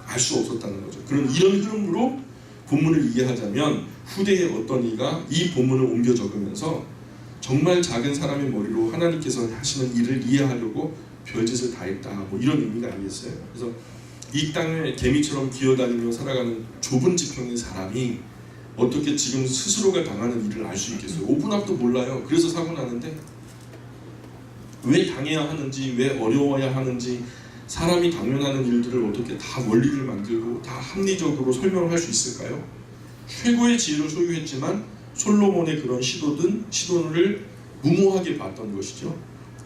알 수 없었다는 거죠. 그런 이런 흐름으로 본문을 이해하자면 후대의 어떤 이가 이 본문을 옮겨 적으면서 정말 작은 사람의 머리로 하나님께서 하시는 일을 이해하려고 별짓을 다 했다, 뭐 이런 의미가 아니겠어요? 그래서 이 땅을 개미처럼 기어다니며 살아가는 좁은 지평의 사람이 어떻게 지금 스스로가 당하는 일을 알 수 있겠어요? 5분 앞도 몰라요. 그래서 사고 나는데 왜 당해야 하는지, 왜 어려워야 하는지, 사람이 당면하는 일들을 어떻게 다 원리를 만들고 다 합리적으로 설명을 할 수 있을까요? 최고의 지혜를 소유했지만 솔로몬의 그런 시도를 무모하게 봤던 것이죠.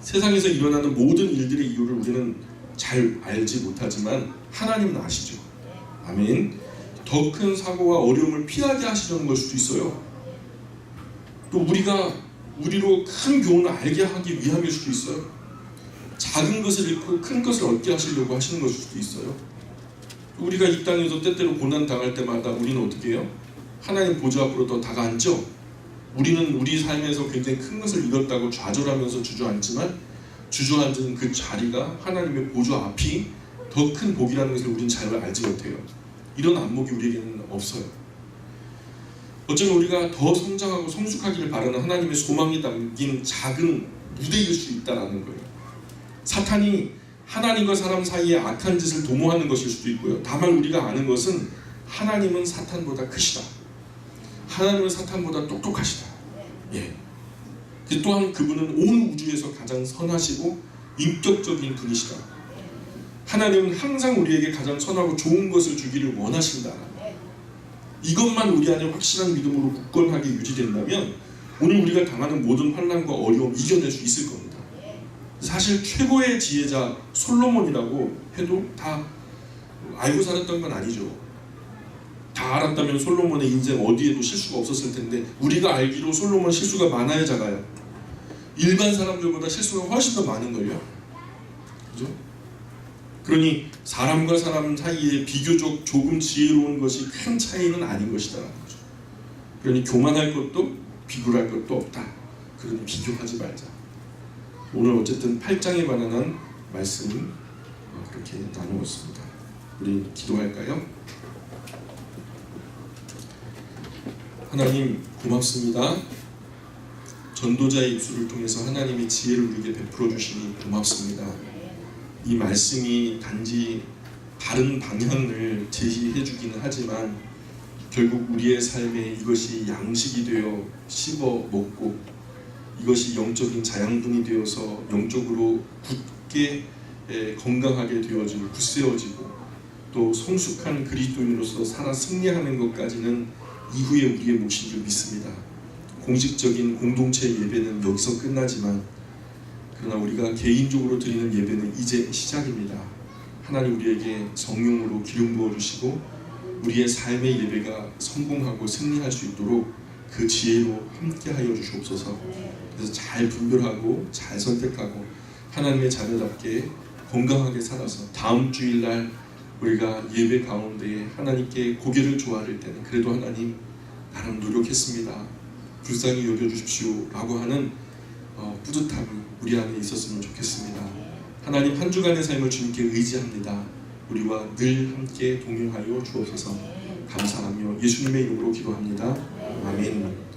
세상에서 일어나는 모든 일들의 이유를 우리는 잘 알지 못하지만 하나님은 아시죠. 아멘. 더 큰 사고와 어려움을 피하게 하시려는 걸 수도 있어요. 또 우리로 큰 교훈을 알게 하기 위함일 수도 있어요. 작은 것을 잃고 큰 것을 얻게 하시려고 하시는 것일 수도 있어요. 우리가 이 땅에서 때때로 고난 당할 때마다 우리는 어떻게 해요? 하나님 보좌 앞으로 더 다가앉죠. 우리는 우리 삶에서 굉장히 큰 것을 잃었다고 좌절하면서 주저앉지만 주저앉은 그 자리가 하나님의 보좌 앞이 더 큰 복이라는 것을 우리는 잘 알지 못해요. 이런 안목이 우리에게는 없어요. 어쩌면 우리가 더 성장하고 성숙하기를 바라는 하나님의 소망이 담긴 작은 무대일 수 있다는 거예요. 사탄이 하나님과 사람 사이에 악한 짓을 도모하는 것일 수도 있고요. 다만 우리가 아는 것은 하나님은 사탄보다 크시다. 하나님은 사탄보다 똑똑하시다. 예. 또한 그분은 온 우주에서 가장 선하시고 인격적인 분이시다. 하나님은 항상 우리에게 가장 선하고 좋은 것을 주기를 원하신다. 이것만 우리 안에 확실한 믿음으로 굳건하게 유지된다면 오늘 우리가 당하는 모든 환난과 어려움 이겨낼 수 있을 겁니다. 사실 최고의 지혜자 솔로몬이라고 해도 다 알고 살았던 건 아니죠. 다 알았다면 솔로몬의 인생 어디에도 실수가 없었을 텐데 우리가 알기로 솔로몬 실수가 많아요, 작아요? 일반 사람들보다 실수가 훨씬 더 많은걸요. 그죠? 그러니 사람과 사람 사이에 비교적 조금 지혜로운 것이 큰 차이는 아닌 것이다. 그러니 교만할 것도 비굴할 것도 없다. 그러니 비교하지 말자. 오늘 어쨌든 8장에 관한 한 말씀 그렇게 나누었습니다. 우리 기도할까요? 하나님 고맙습니다. 전도자의 입술을 통해서 하나님의 지혜를 우리에게 베풀어 주시니 고맙습니다. 이 말씀이 단지 다른 방향을 제시해 주기는 하지만 결국 우리의 삶에 이것이 양식이 되어 씹어 먹고 이것이 영적인 자양분이 되어서 영적으로 굳게 건강하게 되어지고 굳세어지고 또 성숙한 그리스도인으로서 살아 승리하는 것까지는 이후에 우리의 몫인 줄 믿습니다. 공식적인 공동체 예배는 여기서 끝나지만 그러나 우리가 개인적으로 드리는 예배는 이제 시작입니다. 하나님 우리에게 성령으로 기름 부어주시고 우리의 삶의 예배가 성공하고 승리할 수 있도록 그 지혜로 함께하여 주시옵소서. 그래서 잘 분별하고 잘 선택하고 하나님의 자녀답게 건강하게 살아서 다음 주일날 우리가 예배 가운데 하나님께 고개를 조아릴 때는 그래도 하나님 나름 노력했습니다. 불쌍히 여겨주십시오 라고 하는 뿌듯함이 우리 안에 있었으면 좋겠습니다. 하나님 한 주간의 삶을 주님께 의지합니다. 우리와 늘 함께 동행하여 주옵소서. 감사하며 예수님의 이름으로 기도합니다. 아멘.